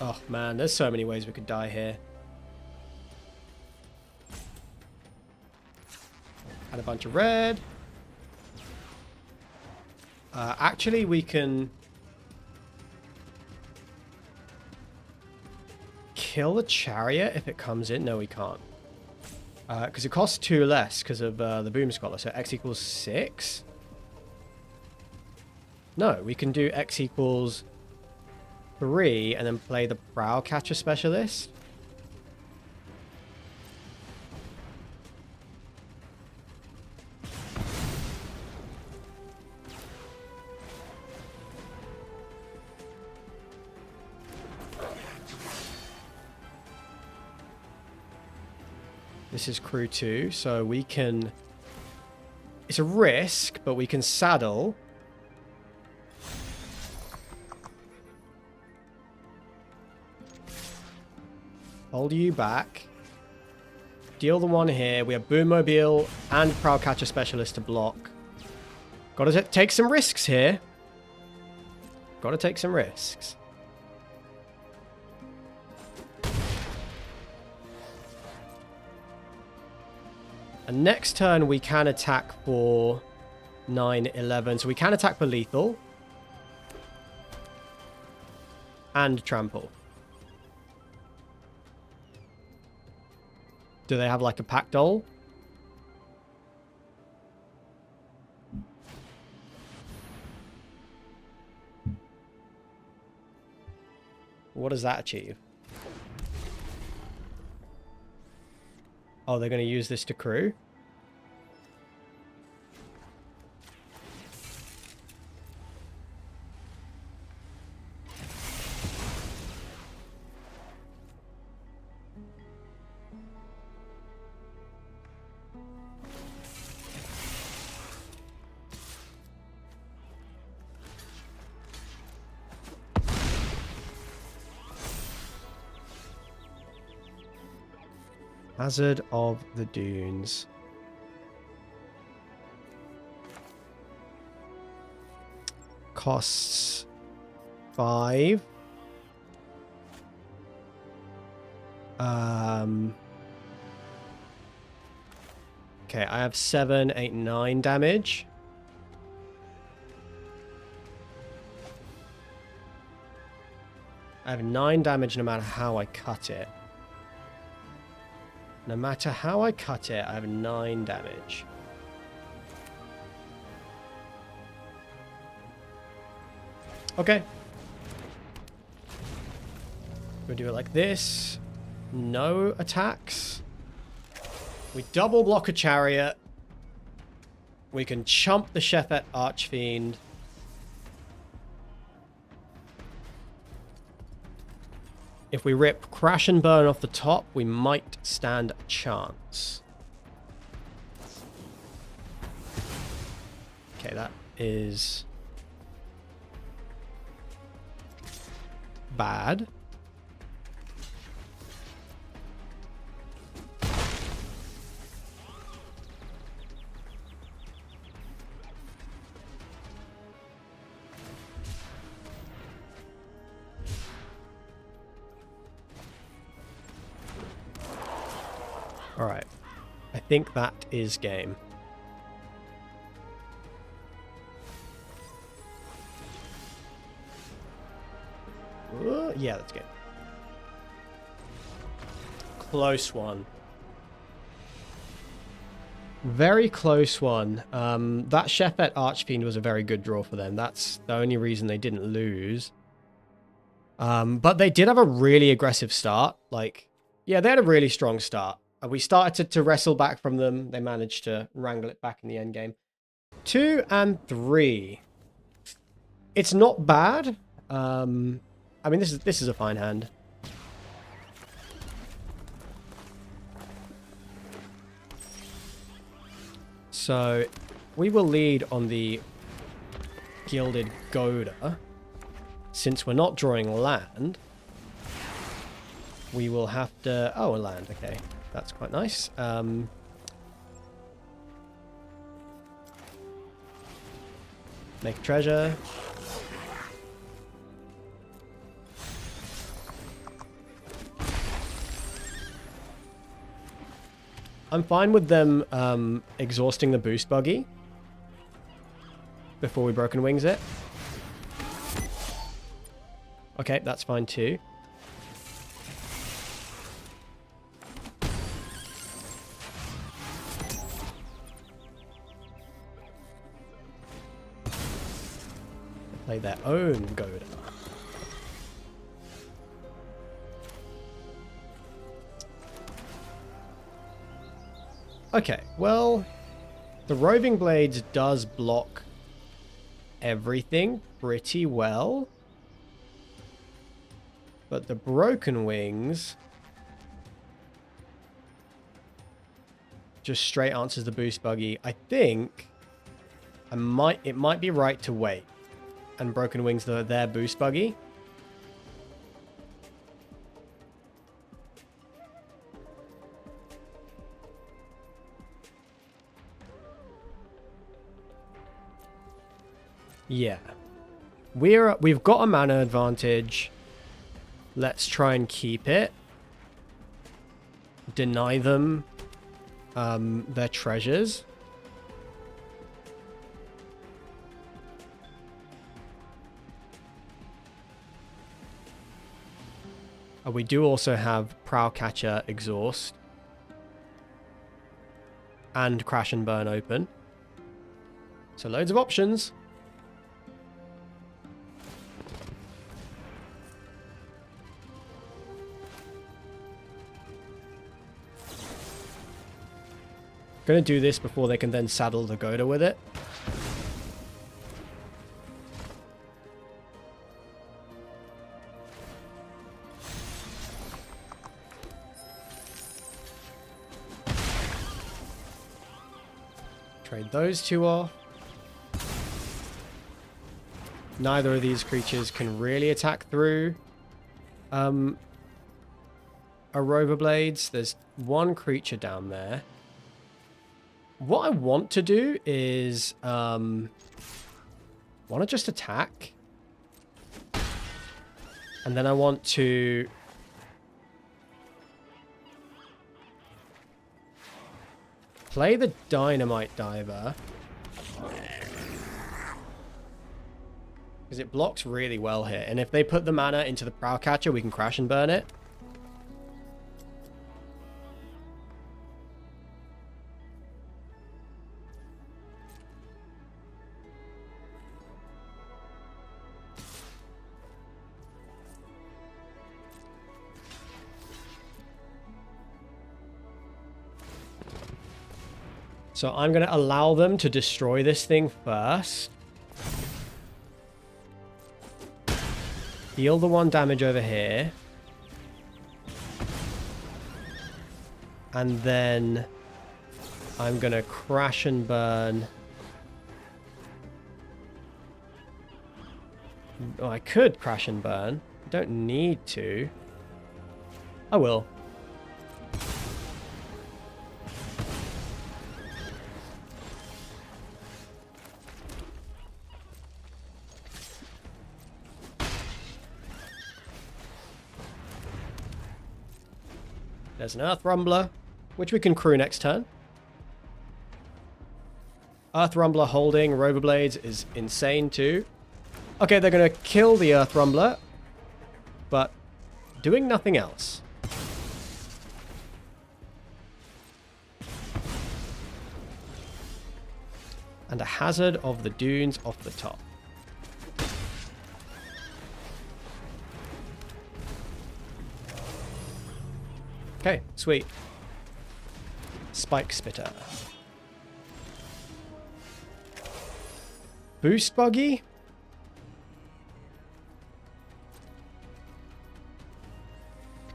Oh man, there's so many ways we could die here. Add a bunch of red. Actually, we can kill the chariot if it comes in. No, we can't. Because it costs 2 less because of the Boom Scholar. So X equals 6. No, we can do X equals 3 and then play the Prowlcatcher Specialist. This is crew 2, so we can... It's a risk, but we can saddle. Hold you back. Deal the 1 here. We have Boommobile and Prowlcatcher Specialist to block. Gotta take some risks here. Got to take some risks. And next turn we can attack for 9, 11. So we can attack for lethal. And trample. Do they have like a pack doll? What does that achieve? Oh, they're going to use this to crew? Hazard of the Dunes. Costs 5. Okay, I have 7, 8, 9 damage. I have 9 damage no matter how I cut it. No matter how I cut it, I have 9 damage. Okay. We'll do it like this. No attacks. We double block a chariot. We can chump the Shephet Archfiend. If we rip Crash and Burn off the top, we might stand a chance. Okay, that is bad. Alright. I think that is game. Yeah, that's game. Close one. Very close one. That Shephet Archfiend was a very good draw for them. That's the only reason they didn't lose. But they did have a really aggressive start. Like, yeah, they had a really strong start. We started to wrestle back from them. They managed to wrangle it back in the end game. 2 and 3. It's not bad. I mean, this is a fine hand. So we will lead on the Gilded Goda. Since we're not drawing land, we will have to... Oh, a land. Okay. That's quite nice. Make a treasure. I'm fine with them exhausting the boost buggy before we Broken Wings it. Okay, that's fine too. Play their own Goda. Okay, well, the Roving Blades does block everything pretty well. But the Broken Wings just straight answers the boost buggy. I think it might be right to wait. And Broken Wings their boost buggy. Yeah. We've got a mana advantage. Let's try and keep it. Deny them their treasures. We do also have Prowcatcher Exhaust. And Crash and Burn open. So loads of options. Gonna do this before they can then saddle the Goda with it. Trade those two off. Neither of these creatures can really attack through a Roverblades. There's one creature down there. What I want to do is want to just attack. And then I want to play the Dynamite Diver. Because it blocks really well here. And if they put the mana into the Prowcatcher, we can Crash and Burn it. So I'm going to allow them to destroy this thing first. Deal the 1 damage over here. And then I'm going to Crash and Burn. Oh, I could Crash and Burn. I don't need to. I will. There's an Earth Rumbler, which we can crew next turn. Earth Rumbler holding Roverblades is insane too. Okay, they're going to kill the Earth Rumbler, but doing nothing else. And a Hazard of the Dunes off the top. Okay, sweet. Spike Spitter. Boost Buggy?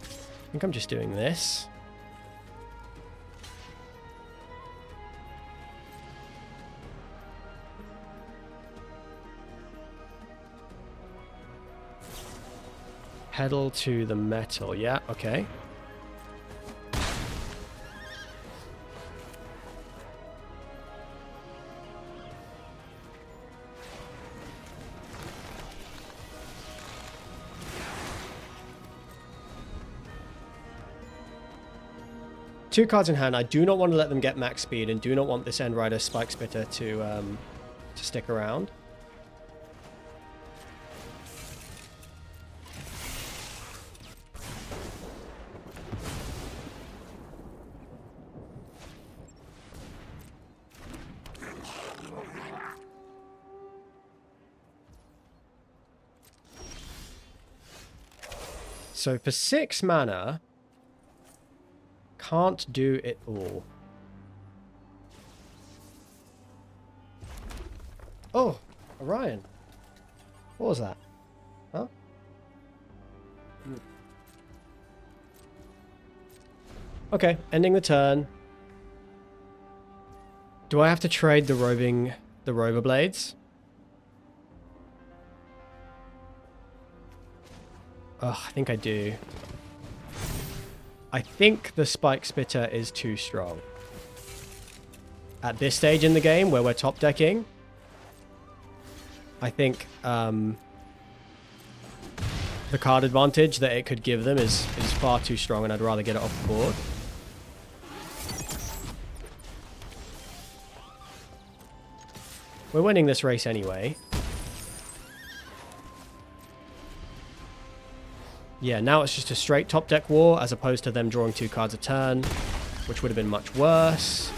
I think I'm just doing this. Pedal to the metal. Yeah, okay. Two cards in hand. I do not want to let them get max speed and do not want this End Rider Spike Spitter to stick around. So for 6 mana, can't do it all. Oh, Orion. What was that? Huh? Okay, ending the turn. Do I have to trade the Roverblades? Oh, I think I do. I think the Spike Spitter is too strong. At this stage in the game, where we're top decking, I think the card advantage that it could give them is far too strong, and I'd rather get it off the board. We're winning this race anyway. Yeah, now it's just a straight top deck war as opposed to them drawing 2 cards a turn, which would have been much worse.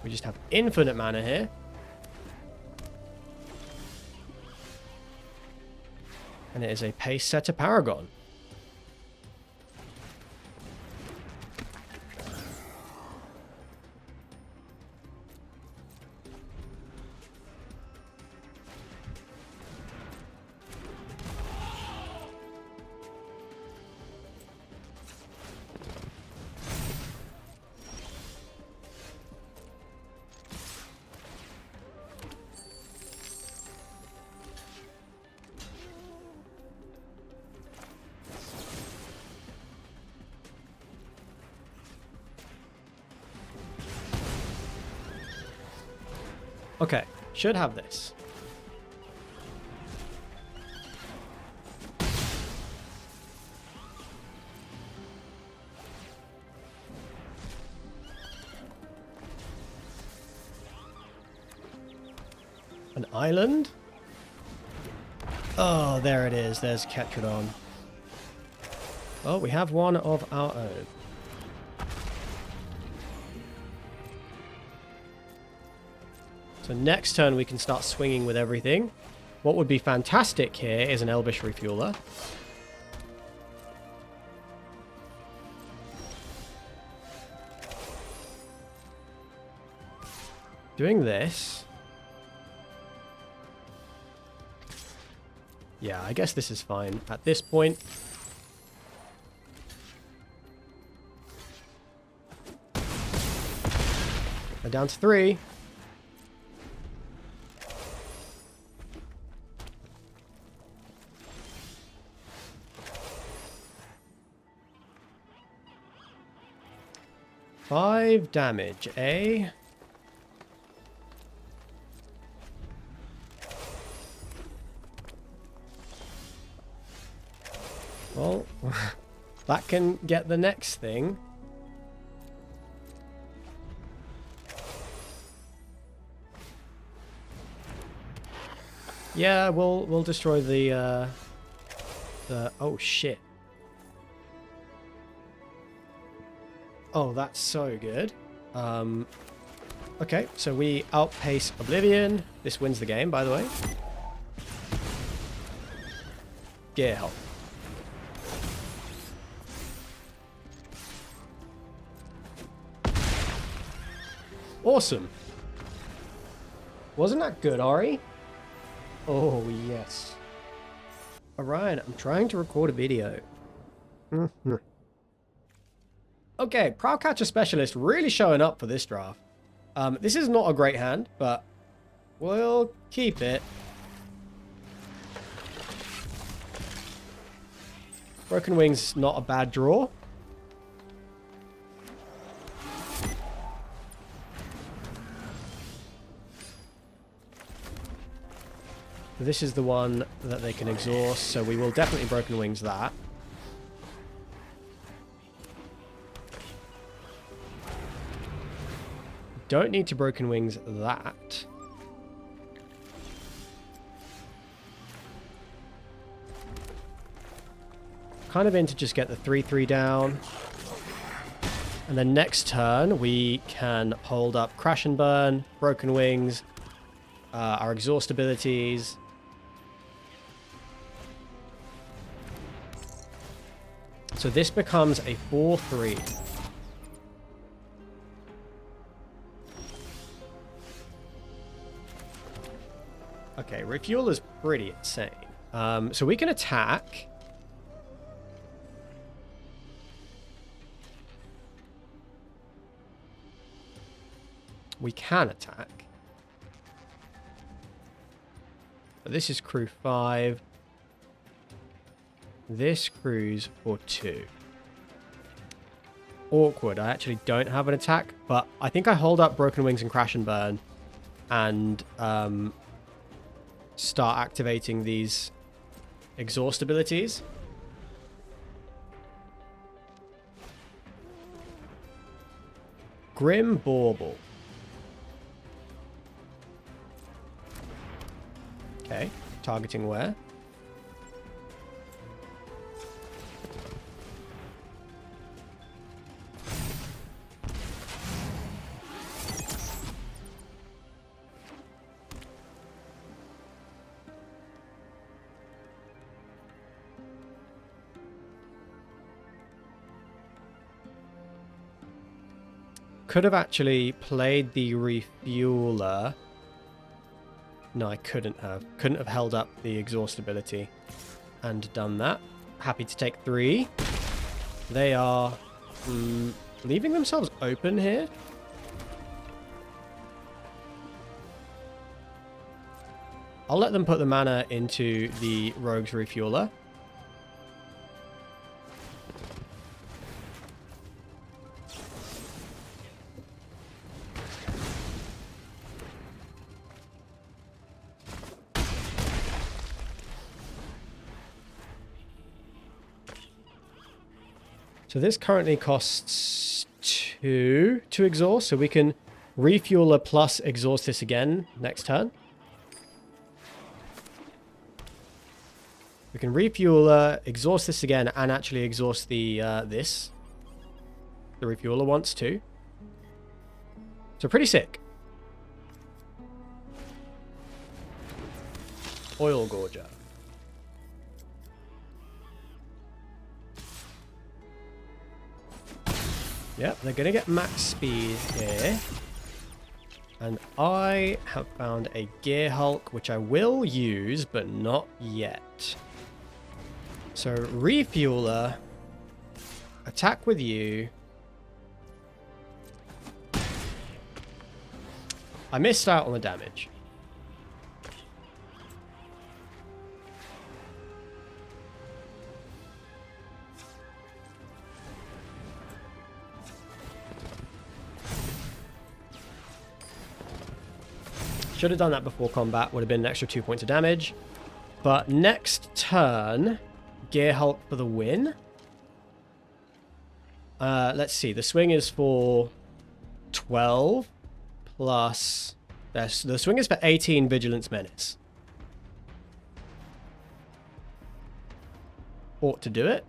We just have infinite mana here. And it is a Pace Setter Paragon. Okay, should have this. An island? Oh, there it is. There's Ketrodon. Oh, we have one of our own. So next turn we can start swinging with everything. What would be fantastic here is an Elvish Refueler. Doing this. Yeah, I guess this is fine at this point. We're down to 3. Five damage, eh? Well, that can get the next thing. Yeah, we'll destroy the oh shit. Oh, that's so good. Okay, so we outpace Oblivion. This wins the game, by the way. Gear help. Awesome. Wasn't that good, Ari? Oh, yes. Alright, I'm trying to record a video. Okay, Prowlcatcher Specialist really showing up for this draft. This is not a great hand, but we'll keep it. Broken Wings, not a bad draw. This is the one that they can exhaust, so we will definitely Broken Wings that. Don't need to Broken Wings that. Kind of in to just get the 3/3 down. And then next turn, we can hold up Crash and Burn, Broken Wings, our exhaust abilities. So this becomes a 4/3. Okay, Refuel is pretty insane. So we can attack. We can attack. But this is crew 5. This crew's for 2. awkward. I actually don't have an attack, but I think I hold up Broken Wings and Crash and Burn and start activating these exhaust abilities. Grim Bauble. Okay, targeting where? Could have actually played the refueler. No, I couldn't have. Couldn't have held up the exhaust ability and done that. Happy to take 3. They are leaving themselves open here. I'll let them put the mana into the Rogue's Refueler. So this currently costs 2 to exhaust, so we can refueler plus exhaust this again next turn. We can refueler, exhaust this again, and actually exhaust the this. The refueler wants to. So pretty sick. Oil Gorger. Yep, they're going to get max speed here. And I have found a Gear Hulk, which I will use, but not yet. So, Refueler. Attack with you. I missed out on the damage. Should have done that before combat. Would have been an extra 2 points of damage. But next turn, Gear Hulk for the win. Let's see. The swing is for 12 plus... The swing is for 18 Vigilance Menace. Ought to do it.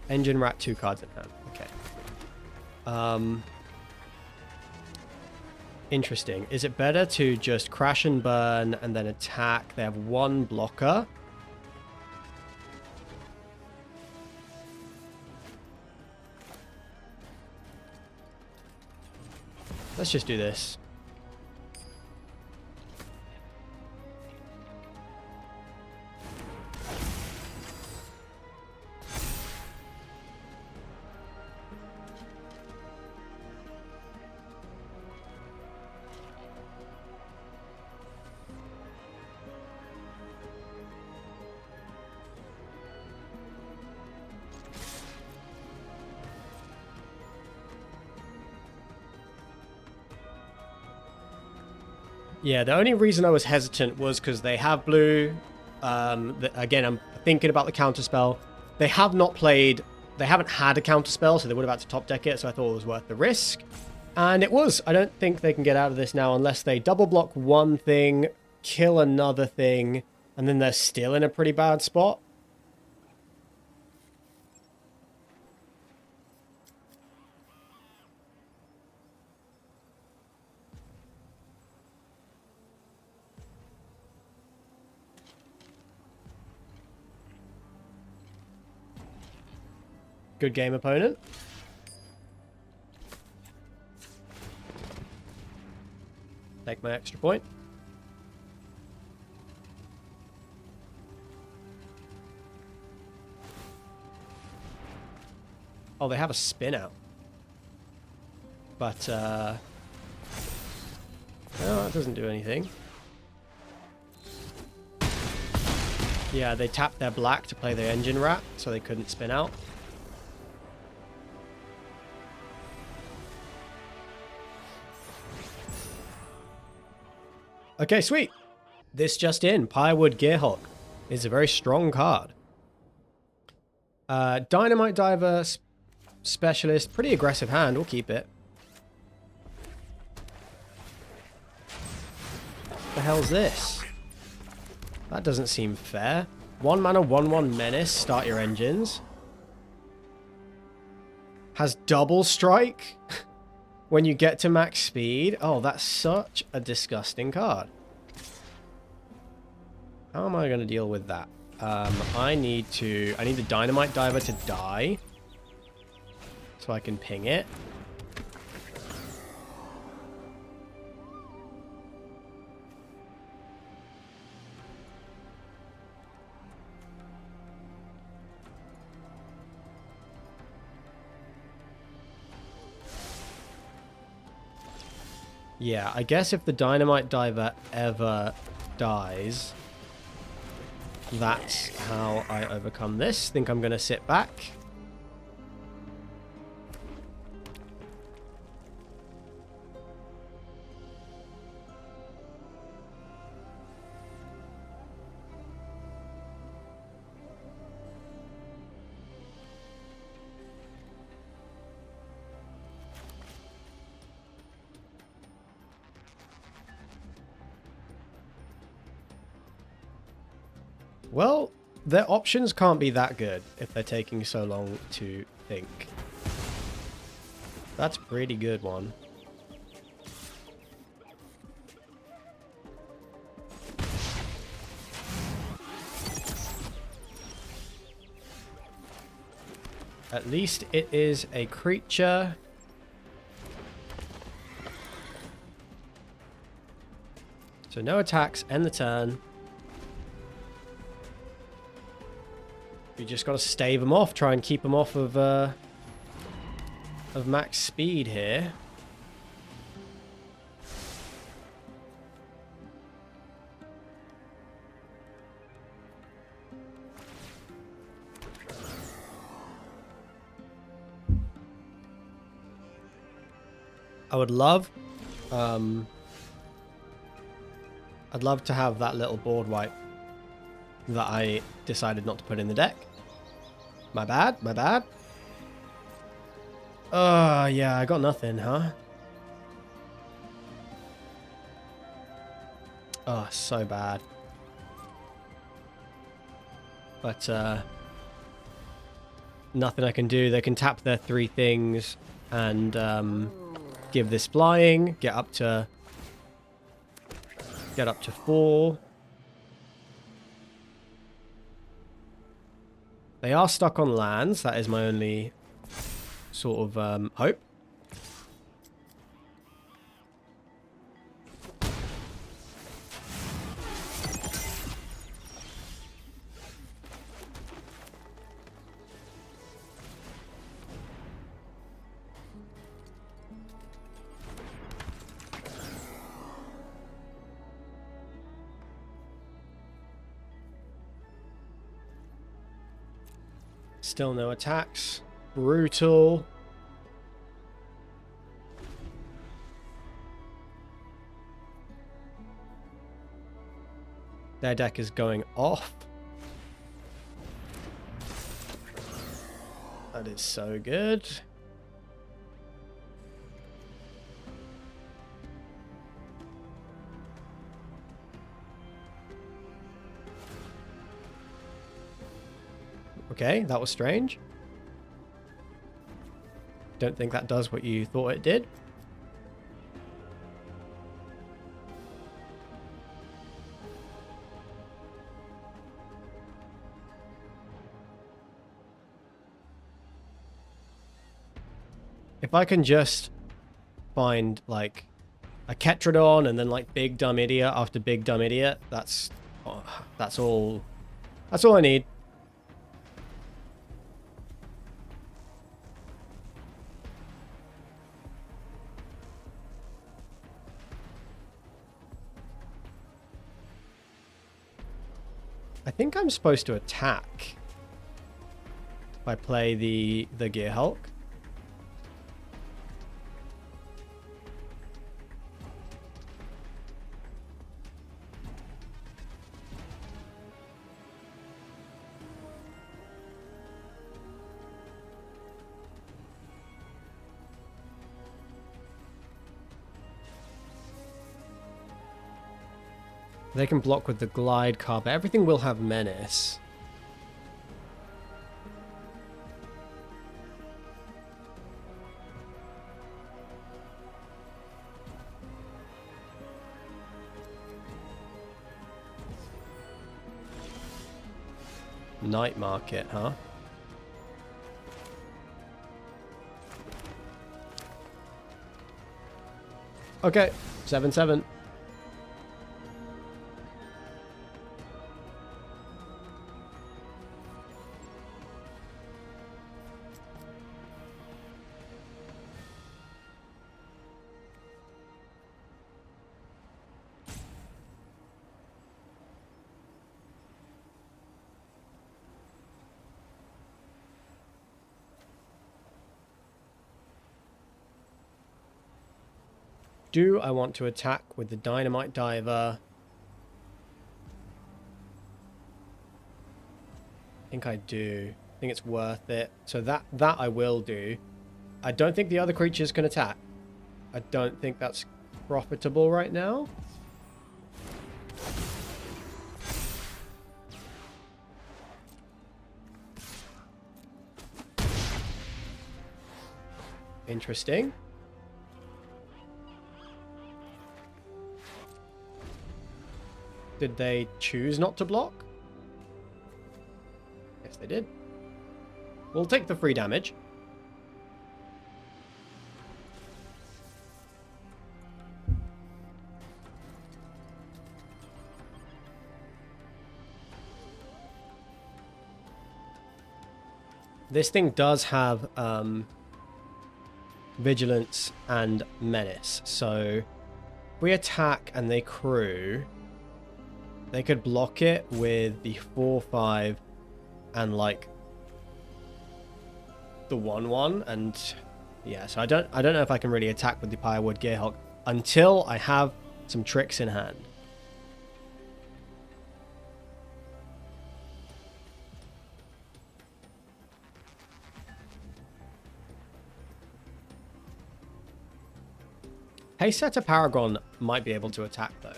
Engine Rat, 2 cards in hand. Okay. Interesting. Is it better to just crash and burn and then attack? They have 1 blocker. Let's just do this. Yeah, the only reason I was hesitant was because they have blue. Again, I'm thinking about the counterspell. They have not played... They haven't had a counterspell, so they would have had to top deck it, so I thought it was worth the risk. And it was. I don't think they can get out of this now unless they double block one thing, kill another thing, and then they're still in a pretty bad spot. Good game, opponent. Take my extra point. Oh, they have a spin out. But, no, that doesn't do anything. Yeah, they tapped their black to play the engine rat, so they couldn't spin out. Okay, sweet. This just in, Pyrewood Gearhawk is a very strong card. Dynamite Diver Specialist, pretty aggressive hand, we'll keep it. What the hell's this? That doesn't seem fair. 1 mana, 1/1 menace, start your engines. Has double strike when you get to max speed. Oh, that's such a disgusting card. How am I going to deal with that? I need the Dynamite Diver to die so I can ping it. Yeah, I guess if the Dynamite Diver ever dies, that's how I overcome this. Think I'm going to sit back. Well, their options can't be that good if they're taking so long to think. That's a pretty good one. At least it is a creature. So no attacks, end the turn. We just got to stave them off, try and keep them off of max speed here. I would love, I'd love to have that little board wipe that I decided not to put in the deck. My bad, my bad. Oh, yeah, I got nothing, huh? Oh, so bad. But, nothing I can do. They can tap their 3 things and, give this flying, get up to 4. They are stuck on lands. That is my only sort of hope. Still no attacks. Brutal. Their deck is going off. That is so good. Okay, that was strange. Don't think that does what you thought it did. If I can just find, like, a Ketradon and then, like, Big Dumb Idiot after Big Dumb Idiot, that's all I need. I think I'm supposed to attack if I play the Gear Hulk. They can block with the glide card, but everything will have menace. Night market, huh? Okay, 7/7. Do I want to attack with the Dynamite Diver? I think I do. I think it's worth it. So that I will do. I don't think the other creatures can attack. I don't think that's profitable right now. Interesting. Did they choose not to block? Yes, they did. We'll take the free damage. This thing does have vigilance and menace. So if we attack and they crew, they could block it with the 4/5 and like the 1/1, and yeah, so I don't know if I can really attack with the Pyrewood Gearhulk until I have some tricks in hand. Haysetter Paragon might be able to attack though.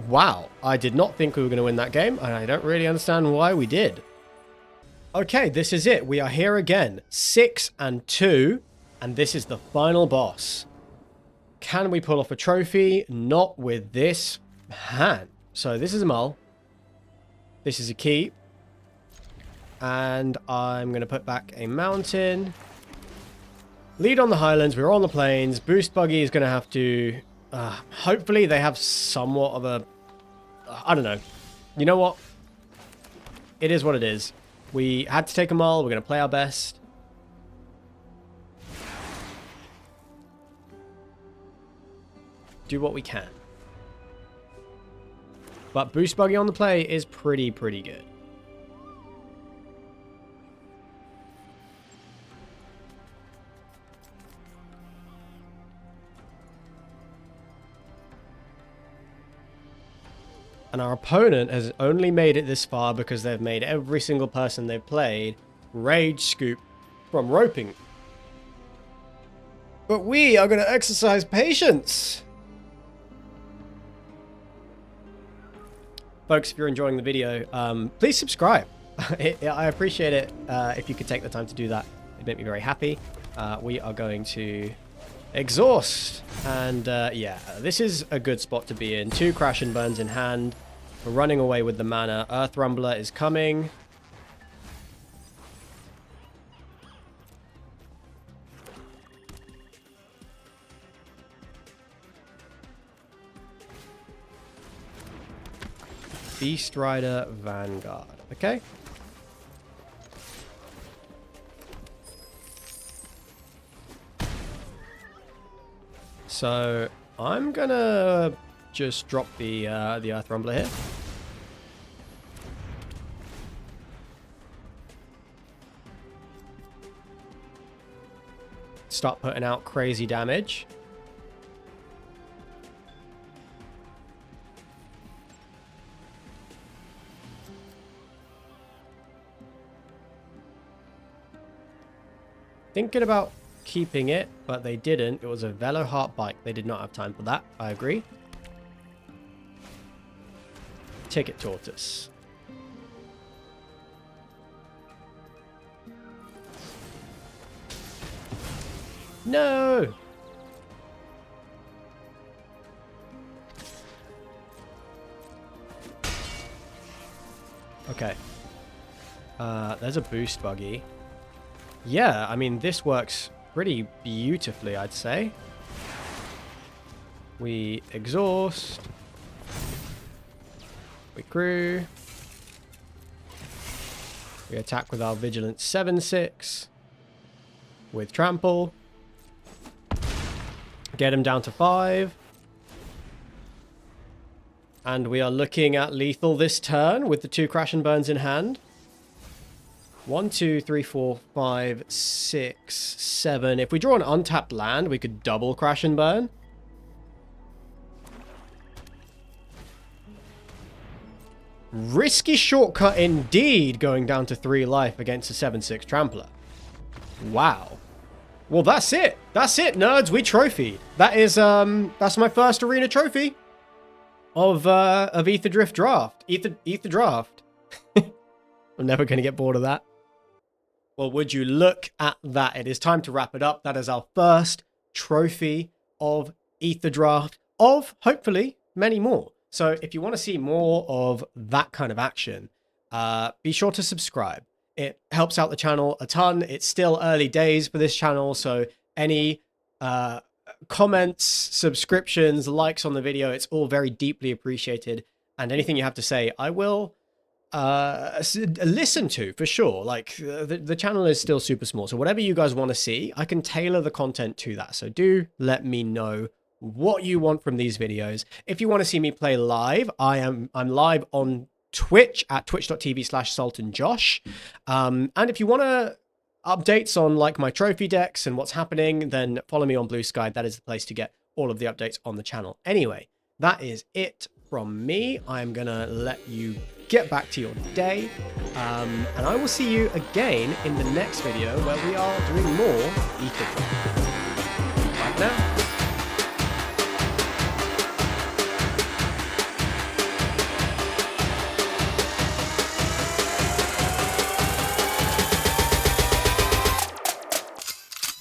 Wow. I did not think we were going to win that game, and I don't really understand why we did. Okay, this is it. We are here again. 6-2, and this is the final boss. Can we pull off a trophy? Not with this hand. So this is a mull. This is a keep. And I'm going to put back a mountain. Lead on the highlands. We're on the plains. Boost buggy is going to have to... hopefully they have somewhat of a... I don't know. You know what? It is what it is. We had to take a mull. We're going to play our best. Do what we can. But boost buggy on the play is pretty good. And our opponent has only made it this far because they've made every single person they've played rage scoop from roping. But we are going to exercise patience. Folks, if you're enjoying the video, please subscribe. I appreciate it if you could take the time to do that. It'd make me very happy. We are going to exhaust. And yeah, this is a good spot to be in. 2 crash and burns in hand. We're running away with the mana. Earth Rumbler is coming. Beast Rider Vanguard. Okay. So I'm gonna just drop the Earth Rumbler here. Start putting out crazy damage. Thinking about keeping it, but they didn't. It was a Velo Heart Bike. They did not have time for that. I agree. Ticket Tortoise. No! Okay. There's a boost buggy. Yeah, I mean, this works pretty beautifully, I'd say. We exhaust. We crew. We attack with our Vigilance 7/6. With Trample. Get him down to 5. And we are looking at lethal this turn with the 2 Crash and Burns in hand. 1, 2, 3, 4, 5, 6, 7. If we draw an untapped land, we could double Crash and Burn. Risky shortcut indeed, going down to 3 life against a 7/6 Trampler. Wow. Well, that's it. That's it, nerds. We trophied. That is, that's my first arena trophy of Ether Drift Draft. Ether Draft. I'm never going to get bored of that. Well, would you look at that? It is time to wrap it up. That is our first trophy of Ether Draft, of hopefully many more. So if you want to see more of that kind of action, be sure to subscribe. It helps out the channel a ton. It's still early days for this channel, so any comments, subscriptions, likes on the video, it's all very deeply appreciated. And anything you have to say, I will listen to for sure. Like the channel is still super small, so whatever you guys want to see, I can tailor the content to that. So do let me know what you want from these videos. If you want to see me play live, I'm live on Twitch at twitch.tv/SultanJosh. And if you want updates on like my trophy decks and what's happening, then follow me on Blue Sky. That is the place to get all of the updates on the channel. Anyway, that is it from me. I'm gonna let you get back to your day, and I will see you again in the next video where we are doing more Ether Draft.